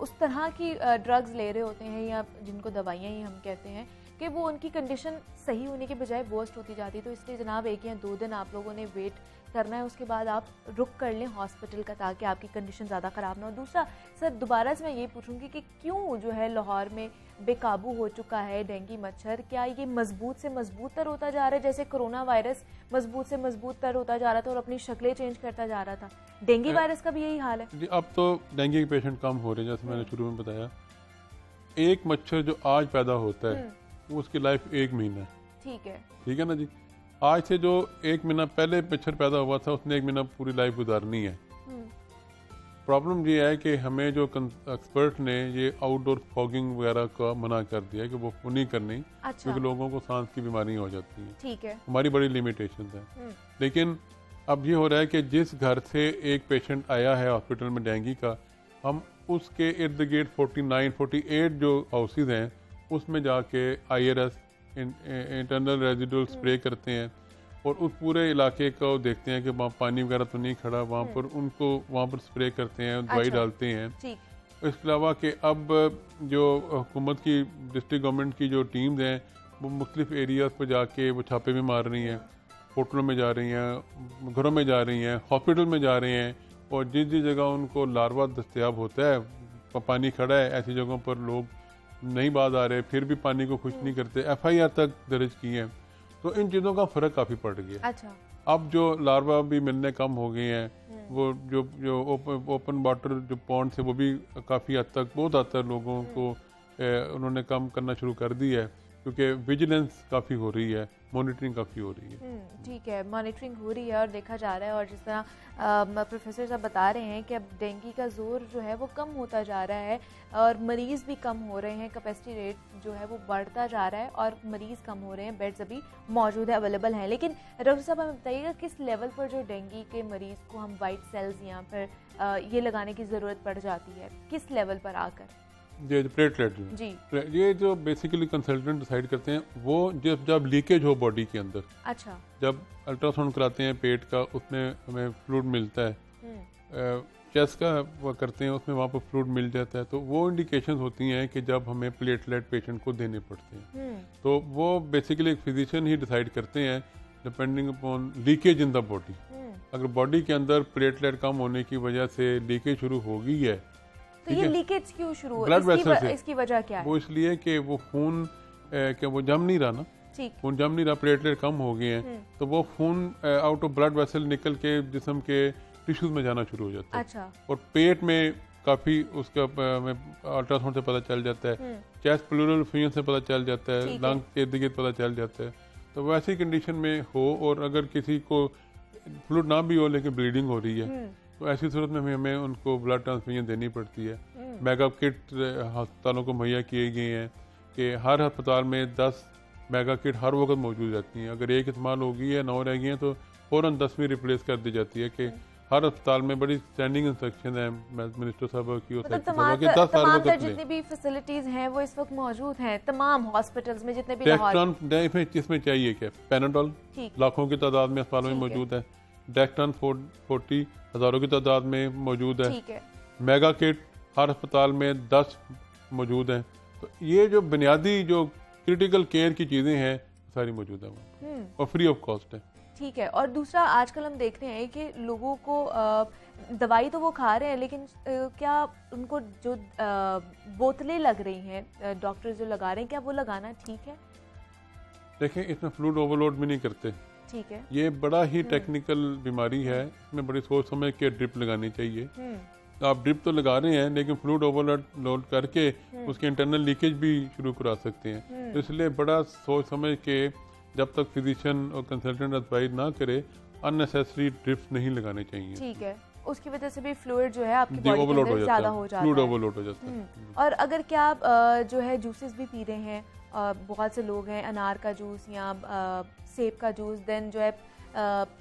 Speaker 1: उस तरह की ड्रग्स ले रहे होते हैं, या जिनको दवाइयाँ ही हम कहते हैं, कि वो उनकी कंडीशन सही होने के बजाय वर्स्ट होती जाती है। तो इसलिए जनाब 1 या 2 दिन आप लोगों ने वेट करना है, उसके बाद आप रुक कर लें हॉस्पिटल का, ताकि आपकी कंडीशन ज़्यादा ख़राब ना हो। दूसरा सर, दोबारा से मैं ये पूछूंगी कि क्यों जो है लाहौर में बेकाबू हो चुका है डेंगू मच्छर, क्या ये मजबूत से मजबूत तर होता जा रहा है, जैसे कोरोना वायरस मजबूत से मजबूत तर होता जा रहा था और अपनी शक्लें चेंज करता जा रहा था, डेंगू वायरस का भी यही हाल है?
Speaker 4: जी, अब तो डेंगू के पेशेंट कम हो रहे हैं, जैसे मैंने शुरू में बताया। एक मच्छर जो आज पैदा होता है वो उसकी लाइफ 1 महीना है। ठीक है ना जी। आज से जो 1 महीना पहले मच्छर पैदा हुआ था उसने 1 महीना पूरी लाइफ गुजारनी है। प्रॉब्लम ये है कि हमें जो एक्सपर्ट ने ये आउटडोर फॉगिंग वगैरह का मना कर दिया है कि वो नहीं करनी।
Speaker 1: अच्छा।
Speaker 4: क्योंकि लोगों को सांस की बीमारी हो जाती है।
Speaker 1: ठीक है।
Speaker 4: हमारी बड़ी लिमिटेशन है। लेकिन अब ये हो रहा है कि जिस घर से एक पेशेंट आया है हॉस्पिटल में डेंगू का, हम उसके इर्द गिर्द 49-48 जो हाउसेज हैं उसमें जाके IRS इंटरनल रेजिडुअल स्प्रे करते हैं और उस पूरे इलाके को देखते हैं कि वहाँ पानी वगैरह तो नहीं खड़ा, वहाँ पर उनको वहाँ पर स्प्रे करते हैं, दवाई
Speaker 1: अच्छा।
Speaker 4: डालते हैं।
Speaker 1: ठीक।
Speaker 4: इसके अलावा कि अब जो हुकूमत की डिस्ट्रिक्ट गवर्नमेंट की जो टीम्स हैं वो मुख्तलिफ एरियाज पर जाके वो छापे भी मार रही हैं, होटलों में जा रही हैं, घरों में जा रही हैं, हॉस्पिटल में जा रही हैं, और जिस जिस जगह उनको लार्वा दस्तयाब होता है, पानी खड़ा है, ऐसी जगहों पर लोग नहीं बाज आ रहे, फिर भी पानी को खुश नहीं करते, FIR तक दर्ज की है। तो इन चीज़ों का फ़र्क काफ़ी पड़ गया।
Speaker 1: अच्छा।
Speaker 4: अब जो लार्वा भी मिलने कम हो गए हैं, वो जो ओपन वाटर जो पॉन्ड से वो भी काफ़ी हद तक, बहुत हद तक लोगों को उन्होंने कम करना शुरू कर दी है, क्योंकि विजिलेंस काफ़ी हो रही है, मॉनिटरिंग काफ़ी हो रही है।
Speaker 1: ठीक है, मॉनिटरिंग हो रही है और देखा जा रहा है, और जिस तरह प्रोफेसर साहब बता रहे हैं कि अब डेंगू का जोर जो है वो कम होता जा रहा है और मरीज़ भी कम हो रहे हैं, कैपेसिटी रेट जो है वो बढ़ता जा रहा है और मरीज़ कम हो रहे हैं, बेड्स अभी मौजूद है, अवेलेबल हैं। लेकिन डॉक्टर साहब हमें बताइएगा किस लेवल पर जो डेंगू के मरीज़ को हम वाइट सेल्स या फिर ये लगाने की ज़रूरत पड़ जाती है, किस लेवल पर आकर?
Speaker 4: ये जो प्लेटलेट
Speaker 1: जी,
Speaker 4: ये जो बेसिकली कंसल्टेंट डिसाइड करते हैं, वो जब लीकेज हो बॉडी के अंदर,
Speaker 1: अच्छा,
Speaker 4: जब अल्ट्रासाउंड कराते हैं पेट का, उसमें हमें फ्लूइड मिलता है, चेस्ट का वो करते हैं उसमें वहाँ पर फ्लूइड मिल जाता है, तो वो इंडिकेशंस होती हैं कि जब हमें प्लेटलेट पेशेंट को देने पड़ते हैं। तो वो बेसिकली एक फिजिशियन ही डिसाइड करते हैं depending upon leakage in the body. अगर बॉडी के अंदर प्लेटलेट कम होने की वजह से लीकेज शुरू हो गई है,
Speaker 1: तो ये लीकेज क्यों शुरू हो,
Speaker 4: ब्लड वेसल से,
Speaker 1: इसकी वजह क्या है?
Speaker 4: वो इसलिए कि वो खून कि वो जम नहीं रहा ना,
Speaker 1: ठीक,
Speaker 4: खून जम नहीं रहा, प्लेटलेट कम हो गए हैं, तो वो खून आउट ऑफ ब्लड वेसल निकल के जिस्म के टिश्यूज में जाना शुरू हो जाता है।
Speaker 1: अच्छा।
Speaker 4: और पेट में काफ़ी उसका अल्ट्रासाउंड से पता चल जाता है, चेस्ट प्लूरल फिजन से पता चल जाता है, लंग के इर्द गिर्द पता चल जाता है। तो वैसी कंडीशन में हो और अगर किसी को फ्लूइड ना भी हो लेकिन ब्लीडिंग हो रही है, तो ऐसी सूरत में हमें उनको ब्लड ट्रांसफ्यूजन देनी पड़ती है। मेगा किट अस्पतालों को मुहैया किए गए हैं कि हर अस्पताल में 10 मेगा किट हर वक्त मौजूद रहती हैं। अगर एक इस्तेमाल हो गई है, 9 रह गई हैं, तो फ़ौरन 10वीं रिप्लेस कर दी जाती है। कि हर अस्पताल में बड़ी स्टैंडिंग इंस्ट्रक्शन है मिनिस्टर साहब की,
Speaker 1: मतलब तमाम जितनी भी फैसिलिटीज हैं वो इस वक्त मौजूद हैं तमाम हॉस्पिटल्स में, जितने भी
Speaker 4: इसमें चाहिए क्या, पैनाडोल लाखों की तादाद में अस्पतालों में मौजूद है, डेक्टन 40 हज़ारों की तादाद में मौजूद है, मेगा किट हर अस्पताल में 10 मौजूद हैं। तो ये जो बुनियादी जो क्रिटिकल केयर की चीज़ें हैं सारी मौजूद है और फ्री ऑफ कॉस्ट है।
Speaker 1: ठीक है। और दूसरा आजकल हम देख रहे हैं कि लोगों को दवाई तो वो खा रहे हैं, लेकिन क्या उनको जो बोतलें लग रही हैं डॉक्टर जो लगा रहे हैं, क्या वो लगाना ठीक है?
Speaker 4: देखें, इसमें फ्लूइड ओवरलोड भी नहीं करते।
Speaker 1: ठीक है।
Speaker 4: ये बड़ा ही टेक्निकल बीमारी है, इसमें बड़ी सोच समझ के ड्रिप लगानी चाहिए। आप ड्रिप तो लगा रहे हैं लेकिन फ्लूइड ओवरलोड करके उसके इंटरनल लीकेज भी शुरू करा सकते हैं। तो इसलिए बड़ा सोच समझ के जब तक फिजिशियन और कंसल्टेंट एडवाइस ना करे अननेसेसरी ड्रिप्स नहीं लगाने चाहिए।
Speaker 1: ठीक है, उसकी वजह से भी फ्लूइड जो है आपकी बॉडी के अंदर ज्यादा हो जाता है,
Speaker 4: फ्लूइड ओवरलोड हो जाता है।
Speaker 1: और अगर क्या आप जो है जूसेस भी पी रहे हैं, बहुत से लोग हैं अनार का जूस या सेब का जूस, देन जो है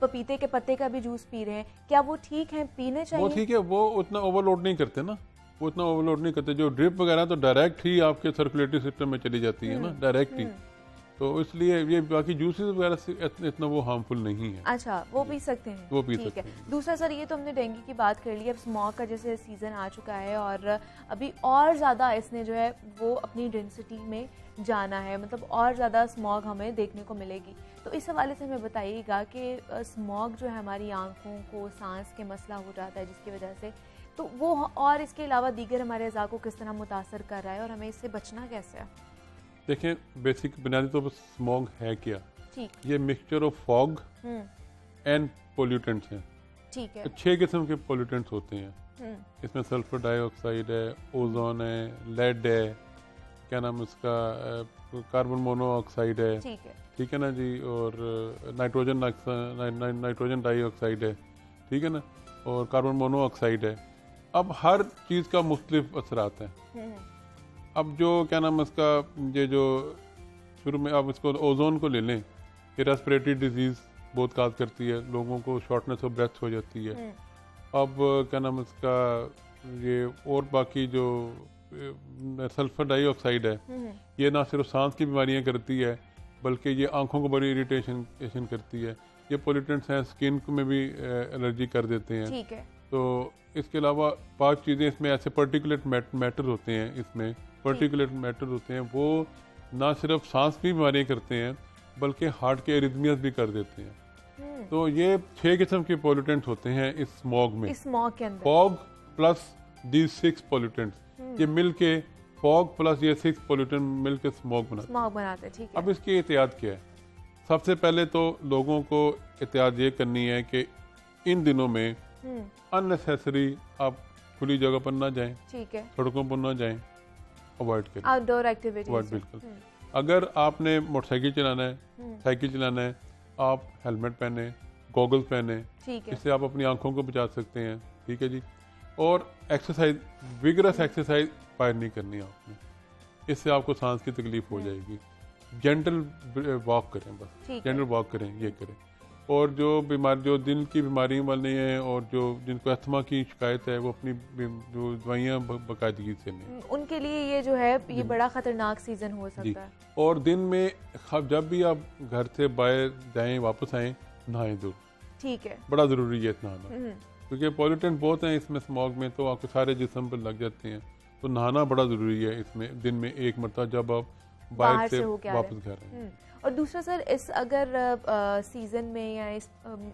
Speaker 1: पपीते के पत्ते का भी जूस पी रहे हैं, क्या वो ठीक है, पीने चाहिए?
Speaker 4: वो ठीक है, वो उतना ओवरलोड नहीं करते ना, वो उतना ओवरलोड नहीं करते। जो ड्रिप वगैरह तो डायरेक्ट ही आपके सर्कुलेटरी सिस्टम में चली जाती है ना, डायरेक्ट ही, तो इसलिए ये बाकी जूसेस वगैरह से इतना वो हार्मफुल नहीं है।
Speaker 1: अच्छा, वो पी सकते हैं,
Speaker 4: वो पी सकते हैं।
Speaker 1: दूसरा सर, ये तो हमने डेंगू की बात कर ली, अब स्मॉग का जैसे सीजन आ चुका है और अभी और ज़्यादा इसने जो है वो अपनी डेंसिटी में जाना है, मतलब और ज़्यादा स्मॉग हमें देखने को मिलेगी। तो इस हवाले से हमें बताइएगा कि स्मॉग जो है हमारी आंखों को सांस के मसला हो जाता है, जिसकी वजह से तो वो और इसके अलावा दीगर हमारे अज़ा को किस तरह मुतासर कर रहा है और हमें इससे बचना कैसे है?
Speaker 4: देखें, बेसिक बुनियादी तौर पर स्मॉग है क्या?
Speaker 1: ठीक।
Speaker 4: ये mixture of fog and pollutants हैं।
Speaker 1: ठीक है।
Speaker 4: 6 किस्म के पोल्यूटेंट्स होते हैं। इसमें सल्फर डाइऑक्साइड है, ओजोन है, लेड है, क्या नाम उसका, कार्बन मोनोऑक्साइड है, ठीक है ना जी, और नाइट्रोजन डाइऑक्साइड है, ठीक है ना, और कार्बन मोनोऑक्साइड है। अब हर चीज़ का मुख्तलिफ असरात है। अब जो क्या नाम उसका, ये जो शुरू में आप इसको ओजोन को ले लें, ये रेस्पिरेटरी डिजीज़ बहुत काज करती है, लोगों को शॉर्टनेस ऑफ ब्रेथ हो जाती है। अब क्या नाम उसका, ये और बाकी जो सल्फर डाइऑक्साइड है, ये ना सिर्फ सांस की बीमारियां करती है बल्कि ये आंखों को बड़ी इरिटेशन करती है। ये पोल्यूटेंट्स हैं, स्किन में भी एलर्जी कर देते हैं।
Speaker 1: ठीक है।
Speaker 4: तो इसके अलावा 5 चीज़ें इसमें ऐसे पर्टिकुलेट मैटर होते हैं, इसमें पर्टिकुलेट मैटर होते हैं, वो ना सिर्फ सांस की बीमारियां करते हैं बल्कि हार्ट के एरिथमियाज भी कर देते हैं। तो ये 6 किस्म के पोल्यूटेंट्स होते हैं इस स्मॉग में।
Speaker 1: इस स्मॉग के अंदर
Speaker 4: फॉग प्लस these 6 पोल्यूटेंट्स, ये मिलके फॉग प्लस ये 6 पोल्यूटेंट मिलके स्मॉग
Speaker 1: बनाते हैं। ठीक है।
Speaker 4: अब इसकी एहतियात क्या है? सबसे पहले तो लोगों को एहतियात ये करनी है कि इन दिनों में अननेसेसरी आप खुली जगह पर ना जाएं,
Speaker 1: ठीक है,
Speaker 4: सड़कों पर ना जाएं, अवॉइड करें
Speaker 1: आउटडोर एक्टिविटीज।
Speaker 4: बिल्कुल। अगर आपने मोटरसाइकिल चलाना है, साइकिल चलाना है, आप हेलमेट पहने, गॉगल्स पहने,
Speaker 1: ठीक है,
Speaker 4: इससे आप अपनी आंखों को बचा सकते हैं। ठीक है जी। और एक्सरसाइज, विगरस एक्सरसाइज फायर नहीं करनी आपने, इससे आपको सांस की तकलीफ हो जाएगी। जेंटल वॉक करें, बस जेंटल वॉक करें, ये करें। और जो बीमारी, जो दिल की बीमारी वाले हैं और जो जिनको अस्थमा की शिकायत है, वो अपनी जो दवाइयाँ बाकायदगी से लें।
Speaker 1: उनके लिए ये जो है ये बड़ा खतरनाक सीजन हो सकता है।
Speaker 4: और दिन में जब भी आप घर से बाहर जाएं, वापस आएं, नहाएं जरूर।
Speaker 1: ठीक है,
Speaker 4: बड़ा ज़रूरी है नहाना, क्योंकि पॉल्यूटेंट बहुत हैं इसमें स्मॉग में, तो आपके सारे जिस्म पर लग जाते हैं। तो नहाना बड़ा ज़रूरी है इसमें, दिन में एक मरतबा जब आप बाहर से वापस घर आए।
Speaker 1: और दूसरा सर, इस अगर सीज़न में या इस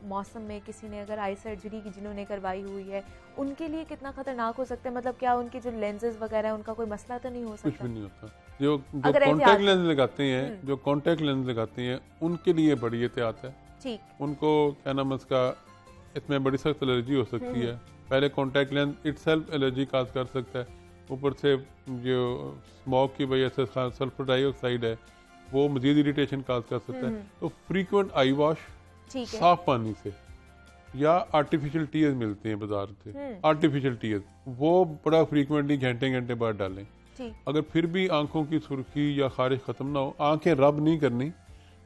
Speaker 1: मौसम में किसी ने अगर आई सर्जरी की जिन्होंने करवाई हुई है, उनके लिए कितना खतरनाक हो सकता है? मतलब क्या उनके जो लेंसेज वगैरह है उनका कोई मसला तो नहीं हो सकता?
Speaker 4: कुछ भी नहीं होता। जो कॉन्टैक्ट लेंस लगाते हैं, जो कॉन्टैक्ट लेंस लगाते हैं, उनके लिए बड़ी एहतियात है।
Speaker 1: ठीक।
Speaker 4: उनको क्या नाम उसका, इसमें बड़ी सख्त एलर्जी हो सकती है। पहले कॉन्टैक्ट लेंस इटसेल्फ एलर्जी काज कर सकता है, ऊपर से जो स्मोक की वजह से सल्फर डाइऑक्साइड है वो मजीद इरिटेशन काज कर सकता है। तो फ्रीक्वेंट आई वॉश, साफ पानी से, या आर्टिफिशियल टीयर्स मिलते हैं बाजार से, आर्टिफिशियल टीयर्स, वो बड़ा फ्रीक्वेंटली घंटे घंटे बाद डालें। अगर फिर भी आंखों की सुर्खी या खारिश खत्म ना हो, आंखें रब नहीं करनी,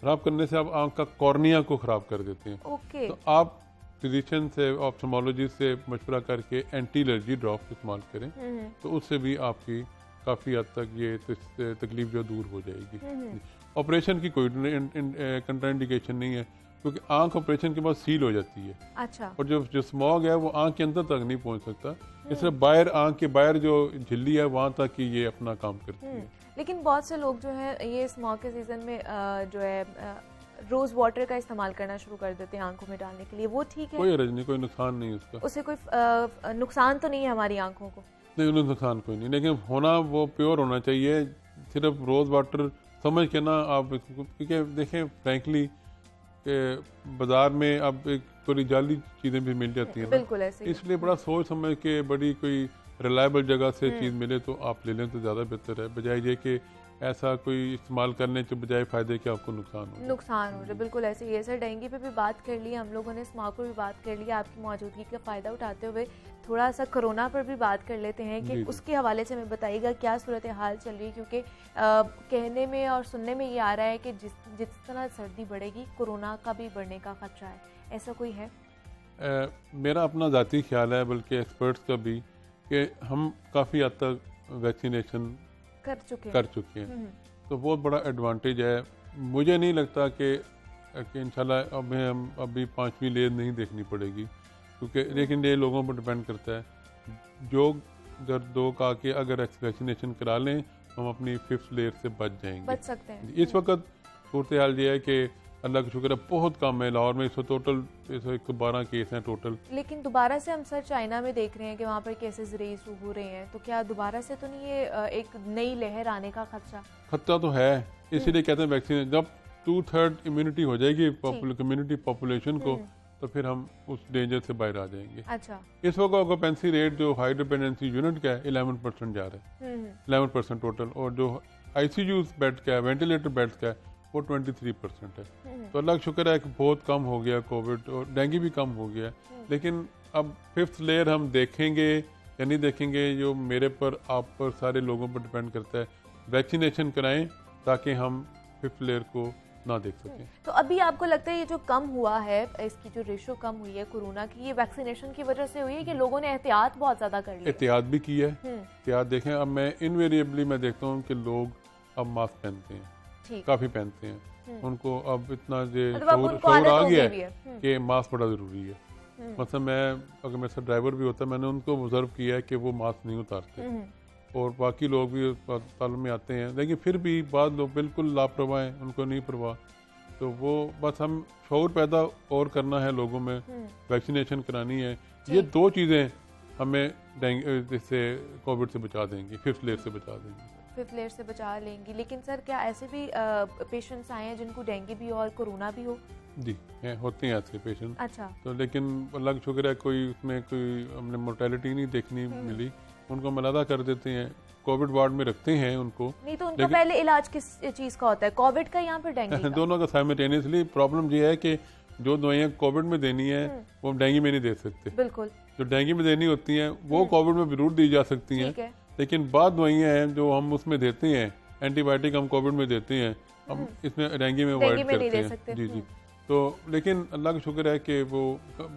Speaker 4: रब करने से आप आंख का कॉर्निया को खराब कर देते हैं। तो आप फिजिशियन से, ऑप्थेल्मोलॉजिस्ट से मशवरा करके एंटी एलर्जी ड्रॉप इस्तेमाल करें, तो उससे भी आपकी काफ़ी हद तक ये तकलीफ जो दूर हो जाएगी। ऑपरेशन की कोई कंट्राइंडिकेशन नहीं है, क्योंकि आंख ऑपरेशन के बाद सील हो जाती है।
Speaker 1: अच्छा।
Speaker 4: और जो स्मॉग है वो आंख के अंदर तक नहीं पहुंच सकता, इसलिए बाहर, आंख के बाहर जो झिल्ली है वहां तक ही ये अपना काम करती है।
Speaker 1: लेकिन बहुत से लोग जो है ये स्मॉग के सीजन में जो है रोज वाटर का इस्तेमाल करना शुरू कर देते हैं आंखों में डालने के लिए, वो ठीक है?
Speaker 4: कोई हर्ज नहीं, कोई नुकसान नहीं उसका,
Speaker 1: उससे कोई नुकसान तो नहीं है हमारी आंखों को?
Speaker 4: नहीं, नुकसान कोई नहीं, लेकिन होना वो प्योर होना चाहिए। सिर्फ रोज वाटर समझ के ना आप, क्योंकि देखें फ्रैंकली बाजार में अब एक थोड़ी जाली चीज़ें भी मिल जाती हैं,
Speaker 1: बिल्कुल ऐसे,
Speaker 4: इसलिए बड़ा सोच समझ के बड़ी कोई रिलायबल जगह से चीज़ मिले तो आप ले लें तो ज़्यादा बेहतर है, बजाय ये कि ऐसा कोई इस्तेमाल करने के बजाय फ़ायदे के आपको नुकसान हो
Speaker 1: जाए। बिल्कुल ऐसे ही है सर। डेंगू पे भी बात कर ली हम लोगों ने, स्मॉग पर भी बात कर ली। आपकी मौजूदगी का फ़ायदा उठाते हुए थोड़ा सा कोरोना पर भी बात कर लेते हैं कि उसके हवाले से हमें बताइएगा क्या सूरत हाल चल रही है, क्योंकि कहने में और सुनने में ये आ रहा है कि जिस तरह सर्दी बढ़ेगी कोरोना का भी बढ़ने का खतरा है, ऐसा कोई है?
Speaker 4: मेरा अपना ज़ाती ख्याल है, बल्कि एक्सपर्ट्स का भी, कि हम काफ़ी हद तक वैक्सीनेशन कर चुके हैं, तो बहुत बड़ा एडवांटेज है। मुझे नहीं लगता कि इंशाल्लाह अब हम अभी 5वीं लेयर नहीं देखनी पड़ेगी, क्योंकि लेकिन ये लोगों पर डिपेंड करता है। जो दर्द दो का के अगर वैक्सीनेशन करा लें, हम अपनी 5th लेयर से बच जाएंगे,
Speaker 1: बच सकते हैं।
Speaker 4: इस वक्त सूरत हाल ये है कि अल्लाह का शुक्र है बहुत कम है। लाहौर में 112 केस हैं टोटल।
Speaker 1: लेकिन दोबारा से हम सर चाइना में देख रहे हैं कि वहाँ पर केसेस रेज हो रहे हैं, तो क्या दोबारा से तो नहीं ये एक नई लहर आने का
Speaker 4: खतरा तो है, इसीलिए कहते हैं वैक्सीन जब 2/3 इम्यूनिटी हो जाएगी कम्युनिटी पॉपुलेशन को, तो फिर हम उस डेंजर से बाहर आ जाएंगे।
Speaker 1: अच्छा,
Speaker 4: इस वक्त ऑक्यूपेंसी रेट जो हाई डिपेंडेंसी यूनिट का है 11% जा रहा है, 11% टोटल, और जो ICU बेड का है, वेंटिलेटर बेड का है, वो 23% है। तो अल्लाह का शुक्र है कि बहुत कम हो गया कोविड, और डेंगू भी कम हो गया। लेकिन अब 5th लेयर हम देखेंगे या नहीं देखेंगे, जो मेरे पर आप पर सारे लोगों पर डिपेंड करता है। वैक्सीनेशन कराएं ताकि हम 5th लेयर को ना देख सकें।
Speaker 1: तो अभी आपको लगता है ये जो कम हुआ है, इसकी जो रेशो कम हुई है कोरोना की, ये वैक्सीनेशन की वजह से हुई है कि लोगों ने एहतियात बहुत ज्यादा कर ली?
Speaker 4: एहतियात भी की है। एहतियात देखें, अब मैं इनवेरिएबली मैं देखता हूँ कि लोग अब मास्क पहनते हैं, काफी पहनते हैं। उनको अब इतना शऊर आ गया है कि मास्क बड़ा जरूरी है। मतलब मैं अगर मेरे साथ ड्राइवर भी होता है, मैंने उनको ऑब्जर्व किया है कि वो मास्क नहीं उतारते, और बाकी लोग भी अस्पताल में आते हैं, लेकिन फिर भी बाद लोग बिल्कुल लापरवाह हैं, उनको नहीं परवाह। तो वो बस हम शऊर पैदा और करना है लोगों में, वैक्सीनेशन करानी है। ये 2 चीज़ें हमें इससे कोविड से बचा देंगी, 5th लेयर से बचा देंगी।
Speaker 1: 5th लेयर से बचा लेंगी। लेकिन सर क्या ऐसे भी पेशेंट्स आए हैं जिनको डेंगू भी हो और कोरोना भी हो?
Speaker 4: जी होते हैं ऐसे पेशेंट।
Speaker 1: अच्छा,
Speaker 4: तो लेकिन अल्लाह का शुक्र है कोई उसमें कोई हमने मोर्टेलिटी नहीं देखनी मिली, उनको मलादा कर देते हैं, कोविड वार्ड में रखते हैं उनको।
Speaker 1: नहीं तो उनका पहले इलाज किस चीज का होता है, कोविड का या फिर डेंगू का?
Speaker 4: दोनों का साइमल्टेनियसली। प्रॉब्लम ये है कि जो दवाइयाँ कोविड में देनी है वो हम डेंगू में नहीं दे सकते।
Speaker 1: बिल्कुल,
Speaker 4: जो डेंगू में देनी होती हैं वो कोविड में जरूर दी जा सकती हैं, लेकिन बाद दवाइयाँ हैं जो हम उसमें देते हैं, एंटीबायोटिक हम कोविड में देते हैं, हम इसमें डेंगू में अवॉइड करते हैं। जी जी। तो लेकिन अल्लाह का शुक्र है कि वो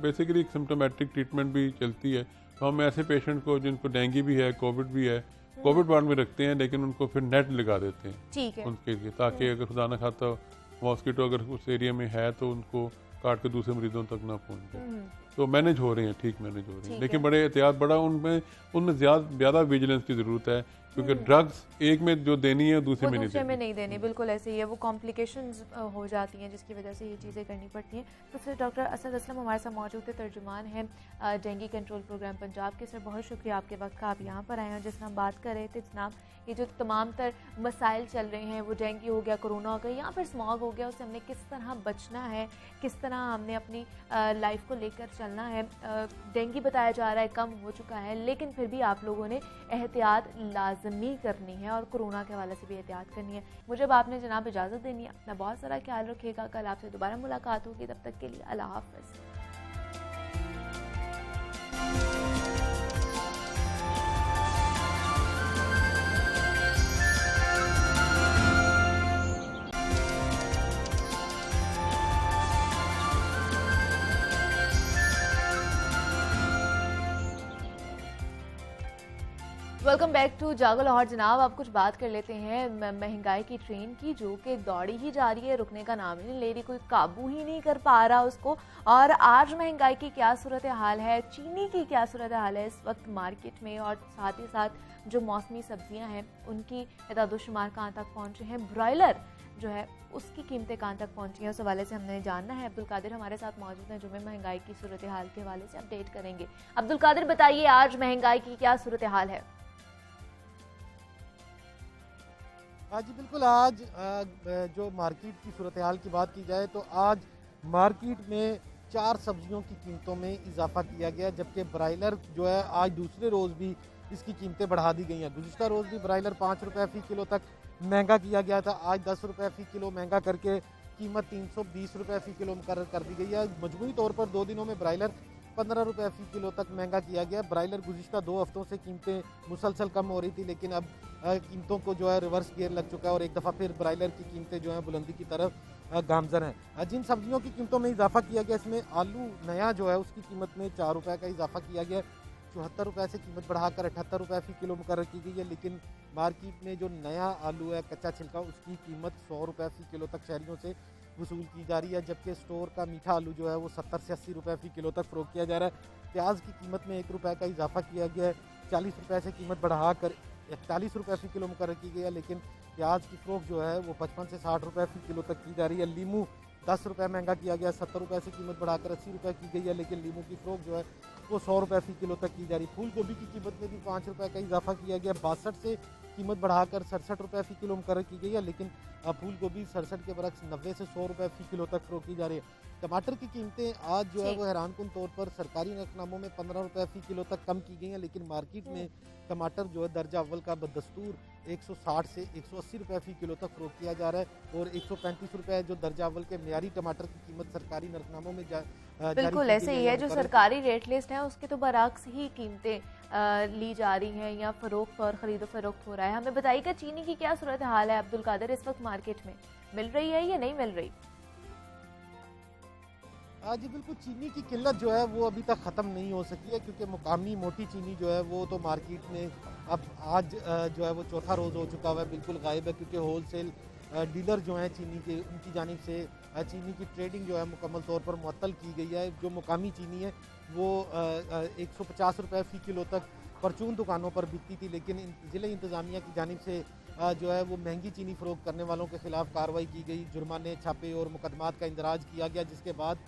Speaker 4: बेसिकली सिम्टोमेटिक ट्रीटमेंट भी चलती है। तो हम ऐसे पेशेंट को जिनको डेंगू भी है, कोविड भी है, कोविड वार्ड में रखते हैं, लेकिन उनको फिर नेट लगा देते हैं, ठीक है, उनके लिए, ताकि अगर खुदा ना खाता मॉस्किटो अगर उस एरिया में है तो उनको काट के दूसरे मरीजों तक ना पहुंच जाए। तो मैनेज हो रहे हैं, ठीक मैनेज हो रहे हैं, लेकिन बड़े एहतियात बड़ा उनमें ज़्यादा विजिलेंस की ज़रूरत है, क्योंकि ड्रग्स एक में जो देनी है दूसरे में नहीं देनी।
Speaker 1: बिल्कुल ऐसे ही है, वो कॉम्प्लिकेशंस हो जाती हैं जिसकी वजह से ये चीज़ें करनी पड़ती हैं। तो फिर डॉक्टर असद असलम हमारे साथ मौजूद थे, तर्जुमान हैं डेंगू कंट्रोल प्रोग्राम पंजाब के। सर बहुत शुक्रिया आपके वक्त का, आप यहाँ पर आए हैं। जिस हम बात कर रहे थे जनाब, ये जो तमाम तर मसाइल चल रहे हैं, वो डेंगू हो गया, कोरोना हो गया, यहाँ पर स्मॉग हो गया, उससे हमने किस तरह बचना है, किस तरह हमने अपनी लाइफ को लेकर चलना है। डेंगू बताया जा रहा है कम हो चुका है, लेकिन फिर भी आप लोगों ने एहतियात लाजमी करनी है और कोरोना के हवाले से भी एहतियात करनी है। मुझे अब आपने जनाब इजाज़त देनी है, अपना बहुत सारा ख्याल रखिएगा। कल आपसे दोबारा मुलाकात होगी, तब तक के लिए अल्लाह हाफ़िज़। वेलकम बैक टू जागो लाहौर। जनाब आप कुछ बात कर लेते हैं महंगाई की ट्रेन की, जो कि दौड़ी ही जा रही है, रुकने का नाम ही नहीं ले रही, कोई काबू ही नहीं कर पा रहा उसको। और आज महंगाई की क्या सूरत हाल है, चीनी की क्या सूरत हाल है इस वक्त मार्केट में, और साथ ही साथ जो मौसमी सब्जियां हैं उनकी एदादोशुमार कहाँ तक पहुँचे हैं, ब्रॉयलर जो है उसकी कीमतें कहाँ तक पहुँची हैं, उस हवाले से हमने जानना है। अब्दुल कादिर हमारे साथ मौजूद हैं, जो हमें महंगाई की सूरत हाल के हवाले से अपडेट करेंगे। अब्दुल कादिर बताइए, आज महंगाई की क्या सूरत हाल है?
Speaker 5: हाँ जी बिल्कुल, आज जो मार्केट की सूरत हाल की बात की जाए तो आज मार्केट में 4 सब्जियों की कीमतों में इजाफा किया गया, जबकि ब्रायलर जो है आज दूसरे रोज़ भी इसकी कीमतें बढ़ा दी गई हैं। गुज़िश्ता रोज़ भी ब्रायलर 5 रुपये फ़ी किलो तक महंगा किया गया था, आज 10 रुपये फ़ी किलो महंगा करके कीमत 320 रुपये फ़ी किलो मुकर्रर कर दी गई है। मजमूई तौर पर 2 दिनों में ब्रायलर 15 रुपये फ़ी किलो तक महंगा किया गया। ब्रायलर गुज़िश्ता 2 हफ्तों से कीमतें मुसलसल कम हो रही थी, लेकिन अब कीमतों को जो है रिवर्स गियर लग चुका है और एक दफ़ा फिर ब्रायलर की कीमतें जो हैं बुलंदी की तरफ गामजन हैं। जिन सब्जियों की कीमतों में इजाफा किया गया, इसमें आलू नया जो है उसकी कीमत में 4 रुपये का इजाफा किया गया, 74 रुपये से कीमत बढ़ाकर 78 रुपये फ़ी किलो मुकर्रर की गई है। लेकिन मार्केट में जो नया आलू है कच्चा छिलका, उसकी कीमत 100 रुपये फ़ी किलो तक शहरियों से वसूल की जा रही है, जबकि स्टोर का मीठा आलू जो है वो 70 से 80 रुपये फ़ी किलो तक फ़रोख्त किया जा रहा है। प्याज की कीमत में 1 रुपये का इजाफा किया गया है, 40 रुपये से कीमत बढ़ाकर 41 रुपये फ़ी किलो मुकर्रर की गई है, लेकिन प्याज की फ़रोख्त जो है वो 55 से 60 रुपये फ़ी किलो तक की जा रही है। लीमू 10 रुपये महंगा किया गया, 70 रुपये से कीमत बढ़ाकर 80 रुपये की गई है, लेकिन लीमू की फ़रोख्त जो है वो 100 रुपये फ़ी किलो तक की जा रही। फूल गोभी की कीमत में भी 5 रुपये का इजाफा किया गया, 62 से कीमत बढ़ाकर 67 रुपये फ़ी किलो मुकर्रर की गई है, लेकिन फूल गोभी 67 के बरक्स 90 से 100 रुपये फ़ी किलो तक फ़रोख्त की जा रही है। टमाटर की कीमतें आज जो है वो हैरानकुन तौर पर सरकारी नरकनामों में 15 रुपये फ़ी किलो तक कम की गई हैं, लेकिन मार्केट में टमाटर जो है दर्जा अव्वल का बदस्तूर 160 से 180 रुपये फ़ी किलो तक फ़रोख्त किया जा रहा है, और 135 रुपये जो दर्जा अव्वल के मियारी टमाटर की कीमत सरकारी नरकनामों में
Speaker 1: बिल्कुल ऐसे ही है। जो सरकारी रेट लिस्ट है उसके तो बरअक्स ही कीमतें ली जा रही हैं या फ़रोख्त और ख़रीदो फ़रोख्त हो रहा है। हमें बताइएगा चीनी की क्या सूरत हाल है अब्दुल कादिर, इस वक्त मार्केट में मिल रही है या नहीं मिल रही?
Speaker 5: जी बिल्कुल, चीनी की किल्लत जो है वो अभी तक ख़त्म नहीं हो सकी है, क्योंकि मुकामी मोटी चीनी जो है वो तो मार्केट में अब आज जो है वो चौथा रोज़ हो चुका हुआ है, बिल्कुल गायब है, क्योंकि होल सेल डीलर जो हैं चीनी के, उनकी जानिब से चीनी की ट्रेडिंग जो है मुकम्मल तौर पर मुअत्तल की गई है। जो मुकामी चीनी है वो 150 रुपये फ़ी किलो तक परचून दुकानों पर बिकती थी, लेकिन ज़िले इंतज़ामिया की जानिब से जो है वो महंगी चीनी फ़रोख्त करने वालों के खिलाफ कार्रवाई की गई, जुर्माने, छापे और मुकदमात का इंदराज किया गया, जिसके बाद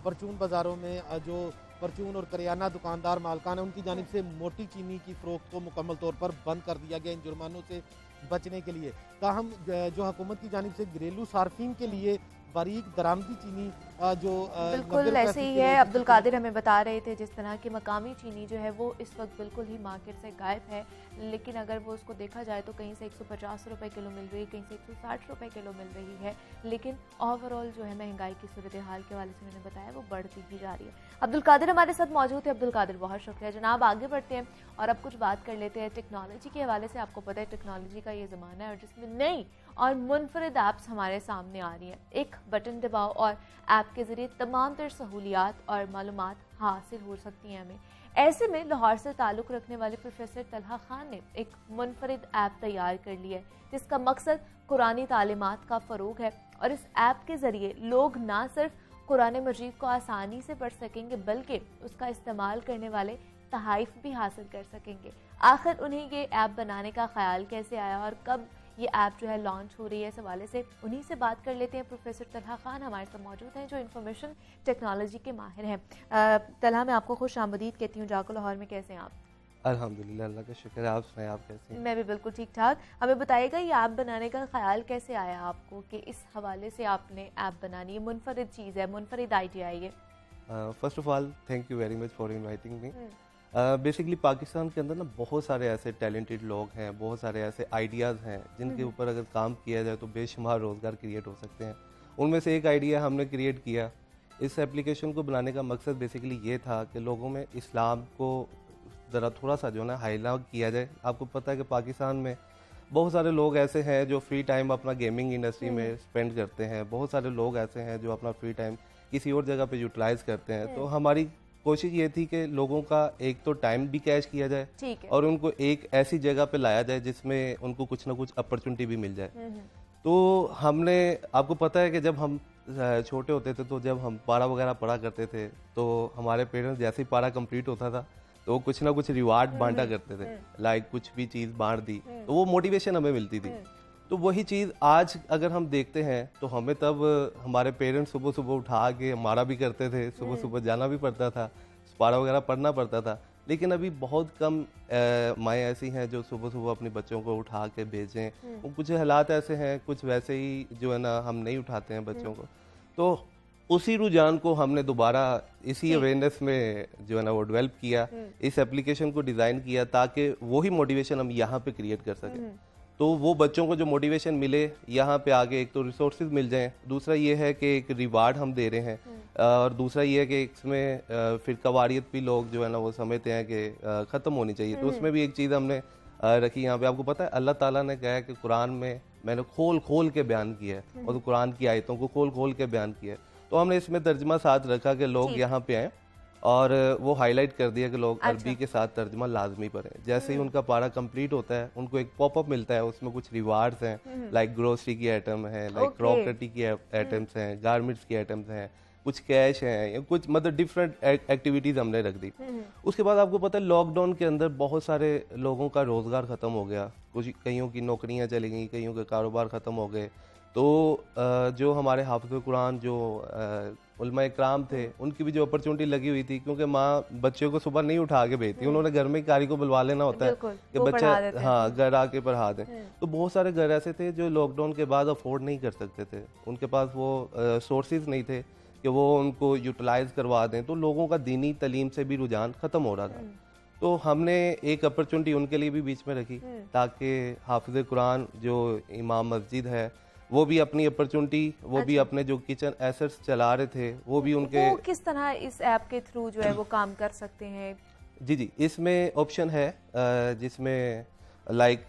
Speaker 5: परचून बाज़ारों में जो परचून और करियाना दुकानदार मालकान है उनकी जानिब से मोटी चीनी की फ़रोख्त को मुकम्मल तौर पर बंद कर दिया गया इन जुर्मानों से बचने के लिए। ताहम जो हुकूमत की जानिब से घरेलू सार्फिन के लिए बारीक दरामदी चीनी जो
Speaker 1: बिल्कुल ऐसे ही है। अब्दुल कादिर हमें बता रहे थे जिस तरह की मकामी चीनी जो है वो इस वक्त बिल्कुल ही मार्केट से गायब है, लेकिन अगर वो उसको देखा जाए तो कहीं से 150 रुपये किलो मिल रही है, कहीं से 160 रुपये किलो मिल रही है, लेकिन ओवरऑल जो है महंगाई की सूरत हाल के हवाले से मैंने बताया वो बढ़ती ही जा रही है। अब्दुल कादिर हमारे साथ मौजूद है। अब्दुल कादिर बहुत शुक्रिया जनाब। आगे बढ़ते हैं और अब कुछ बात कर लेते हैं टेक्नोलॉजी के हवाले से। आपको पता है टेक्नोलॉजी का ये ज़माना है और जिसमें नई और मुनफरिद ऐप्स हमारे सामने आ रही हैं। एक बटन दबाओ और ऐप के ज़रिए तमाम तर सहूलियात और मालूमात हासिल हो सकती हैं हमें। ऐसे में लाहौर से ताल्लुक़ रखने वाले प्रोफेसर तलहा खान ने एक मुनफरिद ऐप तैयार कर ली है जिसका मकसद कुरानी तालीमात का फ़रोग है, और इस ऐप के ज़रिए लोग ना सिर्फ कुरान मजीद को आसानी से पढ़ सकेंगे बल्कि उसका इस्तेमाल करने वाले तहाइफ भी हासिल कर सकेंगे। आखिर उन्हें ये ऐप बनाने का ख्याल कैसे आया और कब ये ऐप जो है लॉन्च हो रही है, इस हवाले से उन्हीं से बात कर लेते हैं। प्रोफेसर तलहा खान हमारे साथ मौजूद हैं जो इंफॉर्मेशन टेक्नोलॉजी के माहिर हैं। तलहा, मैं आपको खुश आमदीद कहती हूँ। जाको लाहौर में कैसे हैं आप?
Speaker 6: अल्हम्दुलिल्लाह, अल्लाह का शुक्र है। आप सुनाएं, आप कैसे हैं?
Speaker 1: मैं भी बिल्कुल ठीक ठाक। हमें बताइएगा ये ऐप बनाने का ख्याल कैसे आया आपको कि इस हवाले से आपने ऐप बनानी है? मुनफरिद चीज़ है, मुनफरिद आइडिया है ये।
Speaker 6: First of all thank you very much for inviting me. Basically Pakistan के अंदर ना बहुत सारे ऐसे टैलेंटेड लोग हैं, बहुत सारे ऐसे आइडियाज़ हैं जिनके ऊपर अगर काम किया जाए तो बेशुमार रोज़गार क्रिएट हो सकते हैं। उनमें से एक आइडिया हमने क्रिएट किया। इस एप्लीकेशन को बनाने का मकसद बेसिकली ये था कि लोगों में इस्लाम को ज़रा थोड़ा सा जो है ना हाईलाइट किया जाए। आपको पता है कि पाकिस्तान में बहुत सारे लोग ऐसे हैं जो फ्री टाइम अपना गेमिंग इंडस्ट्री में स्पेंड करते हैं, बहुत सारे लोग ऐसे हैं जो अपना फ्री टाइम किसी और जगह पे यूटिलाइज़ करते हैं। तो हमारी कोशिश ये थी कि लोगों का एक तो टाइम भी कैश किया जाए और उनको एक ऐसी जगह पे लाया जाए जिसमें उनको कुछ ना कुछ अपॉर्चुनिटी भी मिल जाए। तो हमने, आपको पता है कि जब हम छोटे होते थे तो जब हम पारा वगैरह पढ़ा करते थे तो हमारे पेरेंट्स जैसे ही पारा कंप्लीट होता था तो कुछ ना कुछ रिवार्ड बांटा करते थे, लाइक कुछ भी चीज़ बांट दी तो वो मोटिवेशन हमें मिलती थी। तो वही चीज़ आज अगर हम देखते हैं तो हमें तब हमारे पेरेंट्स सुबह सुबह उठा के हमारा भी करते थे, सुबह सुबह जाना भी पड़ता था, पारा वगैरह पढ़ना पड़ता था। लेकिन अभी बहुत कम माएँ ऐसी हैं जो सुबह सुबह अपने बच्चों को उठा के भेजें। कुछ हालात ऐसे हैं, कुछ वैसे ही जो है ना हम नहीं उठाते हैं बच्चों को। तो उसी रुझान को हमने दोबारा इसी अवेयरनेस में जो है ना वो डेवलप किया, इस एप्लीकेशन को डिज़ाइन किया ताकि वही मोटिवेशन हम यहाँ पे क्रिएट कर सकें। तो वो बच्चों को जो मोटिवेशन मिले यहाँ पे आगे, एक तो रिसोर्सेज मिल जाएं, दूसरा ये है कि एक रिवार्ड हम दे रहे हैं, और दूसरा ये है कि इसमें फिर कवारियत भी लोग जो है ना वो समझते हैं कि ख़त्म होनी चाहिए। तो उसमें भी एक चीज़ हमने रखी यहाँ पे। आपको पता है अल्लाह ताला ने कहा है कि कुरान में मैंने खोल खोल के बयान किया है, और कुरान की आयतों को खोल खोल के बयान किया है। तो हमने इसमें तर्जमा साथ रखा कि लोग यहाँ पे आएँ, और वो हाईलाइट कर दिया कि लोग अरबी के साथ तर्जमा लाजमी पढ़ें। जैसे ही उनका पारा कंप्लीट होता है उनको एक पॉपअप मिलता है, उसमें कुछ रिवार्ड्स हैं, लाइक ग्रोसरी की आइटम है, लाइक क्रॉकरी की आइटम्स हैं, गारमेंट्स की आइटम्स हैं, कुछ कैश हैं, या कुछ मतलब डिफरेंट एक्टिविटीज़ हमने रख दी। उसके बाद आपको पता है लॉकडाउन के अंदर बहुत सारे लोगों का रोज़गार ख़त्म हो गया, कुछ कईयों की नौकरियां चली गई, कईयों के कारोबार ख़त्म हो गए। तो जो हमारे हाफिज़ कुरान जो उलमा इकराम थे, उनकी भी जो अपॉर्चुनिटी लगी हुई थी, क्योंकि माँ बच्चों को सुबह नहीं उठा के भेजती, उन्होंने घर में ही कारी को बुलवा लेना होता है कि बच्चा हाँ घर आके पढ़ा दें। तो बहुत सारे घर ऐसे थे जो लॉकडाउन के बाद अफोर्ड नहीं कर सकते थे, उनके पास वो सोर्सेज नहीं थे कि वो उनको यूटिलाइज करवा दें, तो लोगों का दीनी तालीम से भी रुझान ख़त्म हो रहा था। तो हमने एक अपॉर्चुनिटी उनके लिए भी बीच में रखी ताकि हाफिज़ कुरान जो इमाम मस्जिद है वो भी अपनी अपॉर्चुनिटी, वो भी अपने जो किचन एसेट्स चला रहे थे वो भी उनके,
Speaker 1: वो किस तरह इस ऐप के थ्रू जो है वो काम कर सकते हैं?
Speaker 6: जी, इसमें ऑप्शन है जिसमें लाइक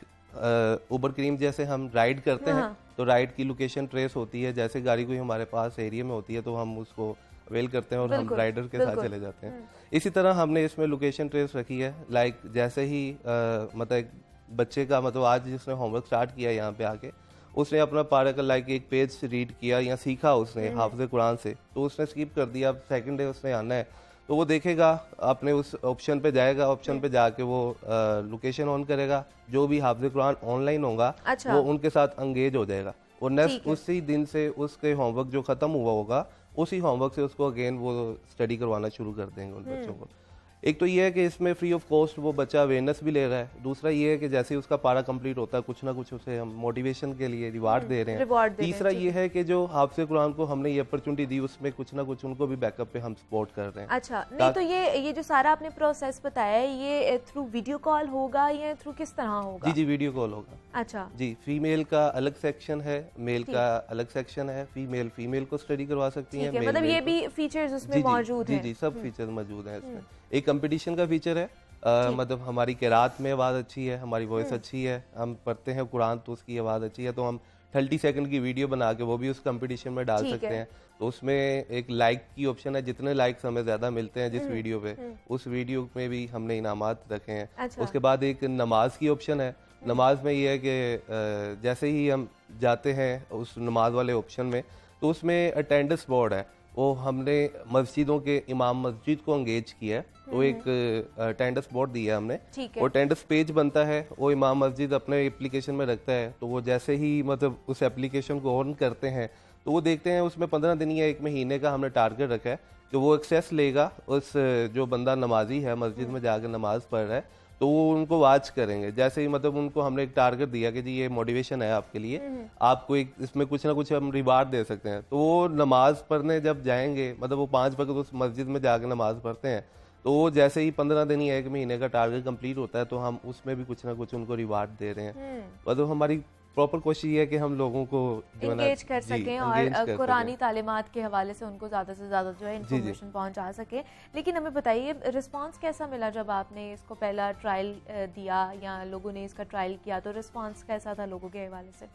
Speaker 6: उबर क्रीम जैसे हम राइड करते हैं तो राइड की लोकेशन ट्रेस होती है, जैसे गाड़ी कोई हमारे पास एरिया में होती है तो हम उसको अवेल करते हैं और हम राइडर के साथ चले जाते हैं। इसी तरह हमने इसमें लोकेशन ट्रेस रखी है, लाइक जैसे ही मतलब बच्चे का मतलब आज जिसने होमवर्क स्टार्ट किया यहाँ पे आके, उसने अपना पारा का लाइक एक पेज रीड किया या सीखा उसने हाफिज़ कुरान से, तो उसने स्किप कर दिया, अब सेकंड डे उसने आना है तो वो देखेगा, अपने उस ऑप्शन पे जाएगा, ऑप्शन पे जाके वो लोकेशन ऑन करेगा, जो भी हाफिज़ कुरान ऑनलाइन होगा वो उनके साथ एंगेज हो जाएगा और नेक्स्ट उसी दिन से उसके होमवर्क जो खत्म हुआ होगा उसी होमवर्क से उसको अगेन वो स्टडी करवाना शुरू कर देंगे उन बच्चों को। एक तो ये है कि इसमें फ्री ऑफ कॉस्ट वो बच्चा अवेयरनेस भी ले रहा है, दूसरा ये है कि जैसे ही उसका पारा कंप्लीट होता है कुछ ना कुछ उसे हम मोटिवेशन के लिए रिवार्ड दे रहे हैं। तीसरा ये है कि जो हाफिज़ कुरान को हमने ये अपॉर्चुनिटी दी उसमें कुछ ना कुछ उनको भी बैकअप पे हम सपोर्ट कर रहे हैं।
Speaker 1: अच्छा, नहीं तो ये जो सारा आपने प्रोसेस बताया है ये थ्रू वीडियो कॉल होगा या थ्रू किस तरह होगा?
Speaker 6: जी वीडियो कॉल होगा।
Speaker 1: अच्छा
Speaker 6: जी, फीमेल का अलग सेक्शन है, मेल का अलग सेक्शन है, फीमेल को स्टडी करवा सकती है,
Speaker 1: मतलब ये भी फीचर्स उसमें मौजूद हैं?
Speaker 6: जी सब फीचर्स मौजूद हैं इसमें। एक कंपटीशन का फीचर है, मतलब हमारी किरात में आवाज़ अच्छी है, हमारी वॉइस अच्छी है, हम पढ़ते हैं कुरान तो उसकी आवाज़ अच्छी है, तो हम 30 सेकंड की वीडियो बना के वो भी उस कंपटीशन में डाल सकते हैं। तो उसमें एक लाइक की ऑप्शन है, जितने लाइक्स हमें ज़्यादा मिलते हैं जिस वीडियो पे, उस वीडियो में भी हमने इनामात रखे हैं।
Speaker 1: अच्छा।
Speaker 6: उसके बाद एक नमाज की ऑप्शन है, नमाज में ये है कि जैसे ही हम जाते हैं उस नमाज वाले ऑप्शन में तो उसमें अटेंडेंस बोर्ड है, वो हमने मस्जिदों के इमाम मस्जिद को एंगेज किया है, तो एक अटेंडेंस बोर्ड दिया है हमने, वो अटेंडेंस पेज बनता है, वो इमाम मस्जिद अपने एप्लीकेशन में रखता है, तो वो जैसे ही मतलब उस एप्लीकेशन को ऑन करते हैं तो वो देखते हैं उसमें 15 दिन या 1 महीने का हमने टारगेट रखा है कि वो एक्सेस लेगा, उस जो बंदा नमाजी है मस्जिद में जाकर नमाज पढ़ रहा है तो वो उनको वॉच करेंगे। जैसे ही मतलब उनको हमने एक टारगेट दिया कि जी ये मोटिवेशन है आपके लिए, आपको एक इसमें कुछ ना कुछ हम रिवार्ड दे सकते हैं, तो वो नमाज पढ़ने जब जाएंगे, मतलब वो 5 वक्त उस मस्जिद में जाकर नमाज पढ़ते हैं, तो वो जैसे ही 15 दिन या 1 महीने का टारगेट कंप्लीट होता है तो हम उसमें भी कुछ ना कुछ उनको रिवार्ड दे रहे हैं। मतलब हमारी प्रॉपर कोशिश ये है कि हम लोगों को
Speaker 1: एंगेज कर सकें और कुरानी तालीमात के हवाले से उनको ज़्यादा से ज़्यादा जो है इन्फॉर्मेशन पहुंचा सके। लेकिन हमें बताइए रिस्पांस कैसा मिला जब आपने इसको पहला ट्रायल दिया या लोगों ने इसका ट्रायल किया, तो रिस्पांस कैसा था लोगों के हवाले से?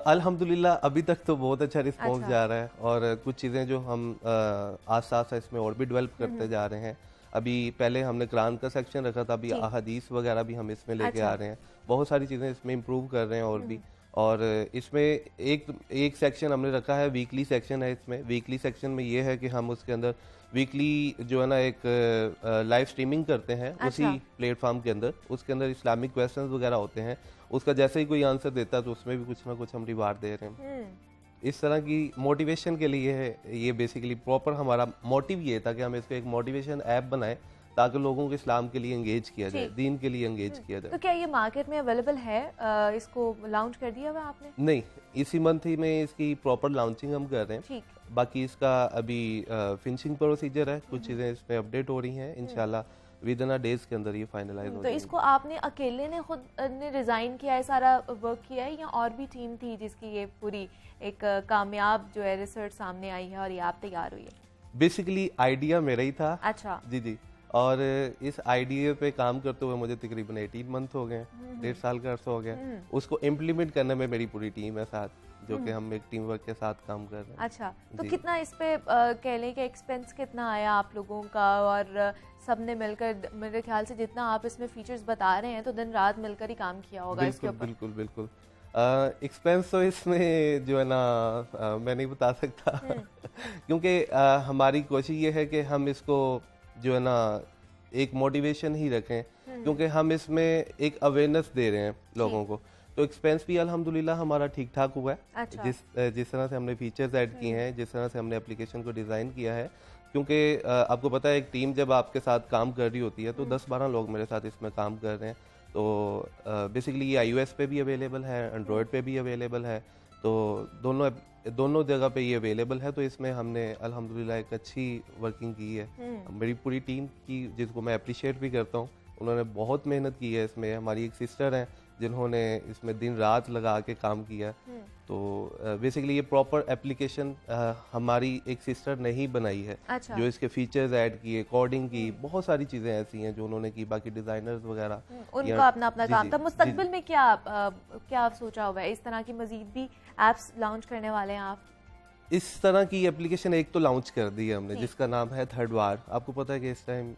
Speaker 6: अल्हम्दुलिल्लाह अभी तक तो बहुत अच्छा रिस्पांस जा रहा है और कुछ चीज़ें जो हम आस-पास इसमें और भी डेवलप करते जा रहे हैं। अभी पहले हमने कुरान का सेक्शन रखा था, अभी अहादीस वगैरह भी हम इसमें लेके आ रहे हैं, बहुत सारी चीज़ें इसमें इम्प्रूव कर रहे हैं और भी। और इसमें एक सेक्शन हमने रखा है, वीकली सेक्शन है इसमें। वीकली सेक्शन में ये है कि हम उसके अंदर वीकली जो है ना एक लाइव स्ट्रीमिंग करते हैं उसी प्लेटफॉर्म के अंदर, उसके अंदर इस्लामिक क्वेश्चंस वगैरह होते हैं, उसका जैसे ही कोई आंसर देता है तो उसमें भी कुछ ना कुछ हम रिवार्ड दे रहे हैं। इस तरह की मोटिवेशन के लिए है ये, बेसिकली प्रॉपर हमारा मोटिव ये था कि हम इसको एक मोटिवेशन ऐप बनाएं ताकि लोगों को इस्लाम के लिए एंगेज किया जाए, दीन के लिए एंगेज किया जाए।
Speaker 1: तो क्या ये मार्केट में अवेलेबल है? इसको लॉन्च कर दिया हुआ आपने?
Speaker 6: नहीं, इसी मंथ ही में इसकी प्रॉपर लॉन्चिंग हम कर रहे हैं। बाकी इसका अभी फिनिशिंग प्रोसीजर है, कुछ चीज़ें इसमें अपडेट हो रही हैं, इंशाल्लाह विद इन डेज के अंदर ये फाइनलाइज हो
Speaker 1: तो
Speaker 6: जाएगी।
Speaker 1: इसको आपने अकेले ने खुद ने डिज़ाइन किया है, सारा वर्क किया है, या और भी टीम थी जिसकी ये पूरी एक कामयाब जो है रिसर्च सामने आई है और ये आप तैयार हुई है?
Speaker 6: बेसिकली आइडिया मेरा ही था।
Speaker 1: अच्छा
Speaker 6: जी, और इस आइडिया पे काम करते हुए मुझे तकरीबन 18 मंथ हो गए, 1.5 साल का अर्सा हो गया। उसको इम्प्लीमेंट करने में मेरी पूरी टीम है साथ, जो कि हम एक टीम वर्क के साथ काम कर रहे हैं।
Speaker 1: अच्छा, तो कितना इस पे कह लें कि एक्सपेंस कितना आया आप लोगों का, और सबने मिलकर, मेरे ख्याल से जितना आप इसमें फीचर्स बता रहे हैं तो दिन रात मिलकर ही काम किया होगा इसके ऊपर?
Speaker 6: बिल्कुल। एक्सपेंस तो इसमें जो है ना मैं नहीं बता सकता क्योंकि हमारी कोशिश ये है कि हम इसको जो है ना एक मोटिवेशन ही रखें, क्योंकि हम इसमें एक अवेयरनेस दे रहे हैं लोगों को। तो एक्सपेंस भी अल्हम्दुलिल्लाह हमारा ठीक ठाक हुआ है।
Speaker 1: अच्छा।
Speaker 6: जिस तरह से हमने फीचर्स ऐड किए हैं, जिस तरह से हमने एप्लीकेशन को डिज़ाइन किया है, क्योंकि आपको पता है एक टीम जब आपके साथ काम कर रही होती है तो 10-12 लोग मेरे साथ इसमें काम कर रहे हैं। तो बेसिकली ये iOS पे भी अवेलेबल है, एंड्रॉयड पे भी अवेलेबल है, तो दोनों जगह पे ये अवेलेबल है। तो इसमें हमने अल्हम्दुलिल्लाह एक अच्छी वर्किंग की है। मेरी पूरी टीम की, जिसको मैं अप्रिशिएट भी करता हूँ, उन्होंने बहुत मेहनत की है इसमें। हमारी एक सिस्टर हैं जिन्होंने इसमें दिन रात लगा के काम किया। तो बेसिकली ये प्रॉपर एप्लीकेशन हमारी एक सिस्टर ने ही बनाई है।
Speaker 1: अच्छा।
Speaker 6: जो इसके फीचर्स ऐड किए, कोडिंग की, बहुत सारी चीज़ें ऐसी हैं जो उन्होंने की। बाकी डिज़ाइनर्स वगैरह
Speaker 1: उनका अपना अपना
Speaker 6: जी,
Speaker 1: काम
Speaker 6: जी,
Speaker 1: था।
Speaker 6: जी,
Speaker 1: मुस्तकबिल में क्या सोचा हुआ है? इस तरह की मजीद भी एप्स लॉन्च करने वाले हैं आप?
Speaker 6: इस तरह की एप्लीकेशन एक तो लॉन्च कर दी है हमने,
Speaker 1: जी।
Speaker 6: जिसका नाम है थर्ड वार। आपको पता है कि इस टाइम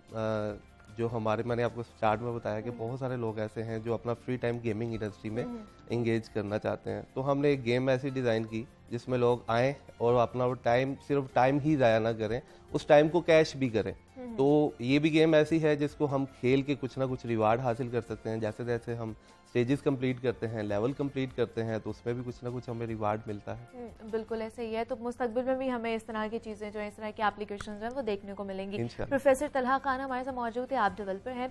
Speaker 6: जो मैंने आपको स्टार्ट में बताया कि बहुत सारे लोग ऐसे हैं जो अपना फ्री टाइम गेमिंग इंडस्ट्री में इंगेज करना चाहते हैं। तो हमने एक गेम ऐसी डिज़ाइन की जिसमें लोग आएँ और अपना वो सिर्फ टाइम ही ज़ाया ना करें, उस टाइम को कैश भी करें। तो ये भी गेम ऐसी है जिसको हम खेल के कुछ ना कुछ रिवार्ड हासिल कर सकते हैं। जैसे जैसे हम स्टेजेस कंप्लीट करते हैं, लेवल कंप्लीट करते हैं, तो उसमें भी कुछ ना कुछ हमें रिवार्ड मिलता है।
Speaker 1: बिल्कुल ऐसे ही है। तो मुस्तकबिल में भी हमें इस तरह की चीज़ें जो है, इस तरह की एप्लीकेशंस हैं, वो देखने को मिलेंगी।
Speaker 6: इंशाल्लाह।
Speaker 1: प्रोफेसर तलहा खान हमारे साथ मौजूद है, आप डेवलपर हैं।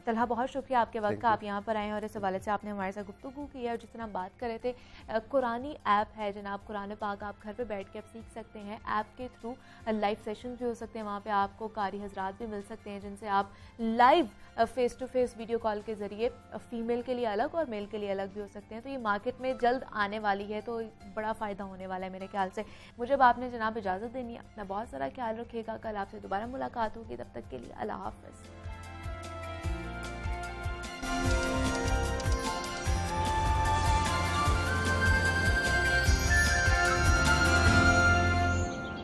Speaker 1: तलहा, बहुत शुक्रिया आपके वक्त का, आप यहाँ पर आए और इस हवाले से आपने हमारे साथ गुफ्तगू की है। और जिस तरह हम बात कर रहे थे, कुरानी ऐप है जनाब, कुरान पाक आप घर पर बैठ के आप सीख सकते हैं। ऐप के थ्रू लाइव सेशन भी हो सकते हैं, वहाँ पर आपको कारी हजरात भी मिल सकते हैं जिनसे आप live face to face video call के ज़रिए, फीमेल के लिए अलग और मेल के लिए अलग भी हो सकते हैं। तो ये मार्केट में जल्द आने वाली है, तो बड़ा फ़ायदा होने वाला है मेरे ख्याल से। मुझे अब आपने जनाब इजाज़त देनी है। अपना बहुत सारा ख्याल रखिएगा। कल आपसे दोबारा मुलाकात होगी, तब तक के लिए अल्लाह हाफ़िज़।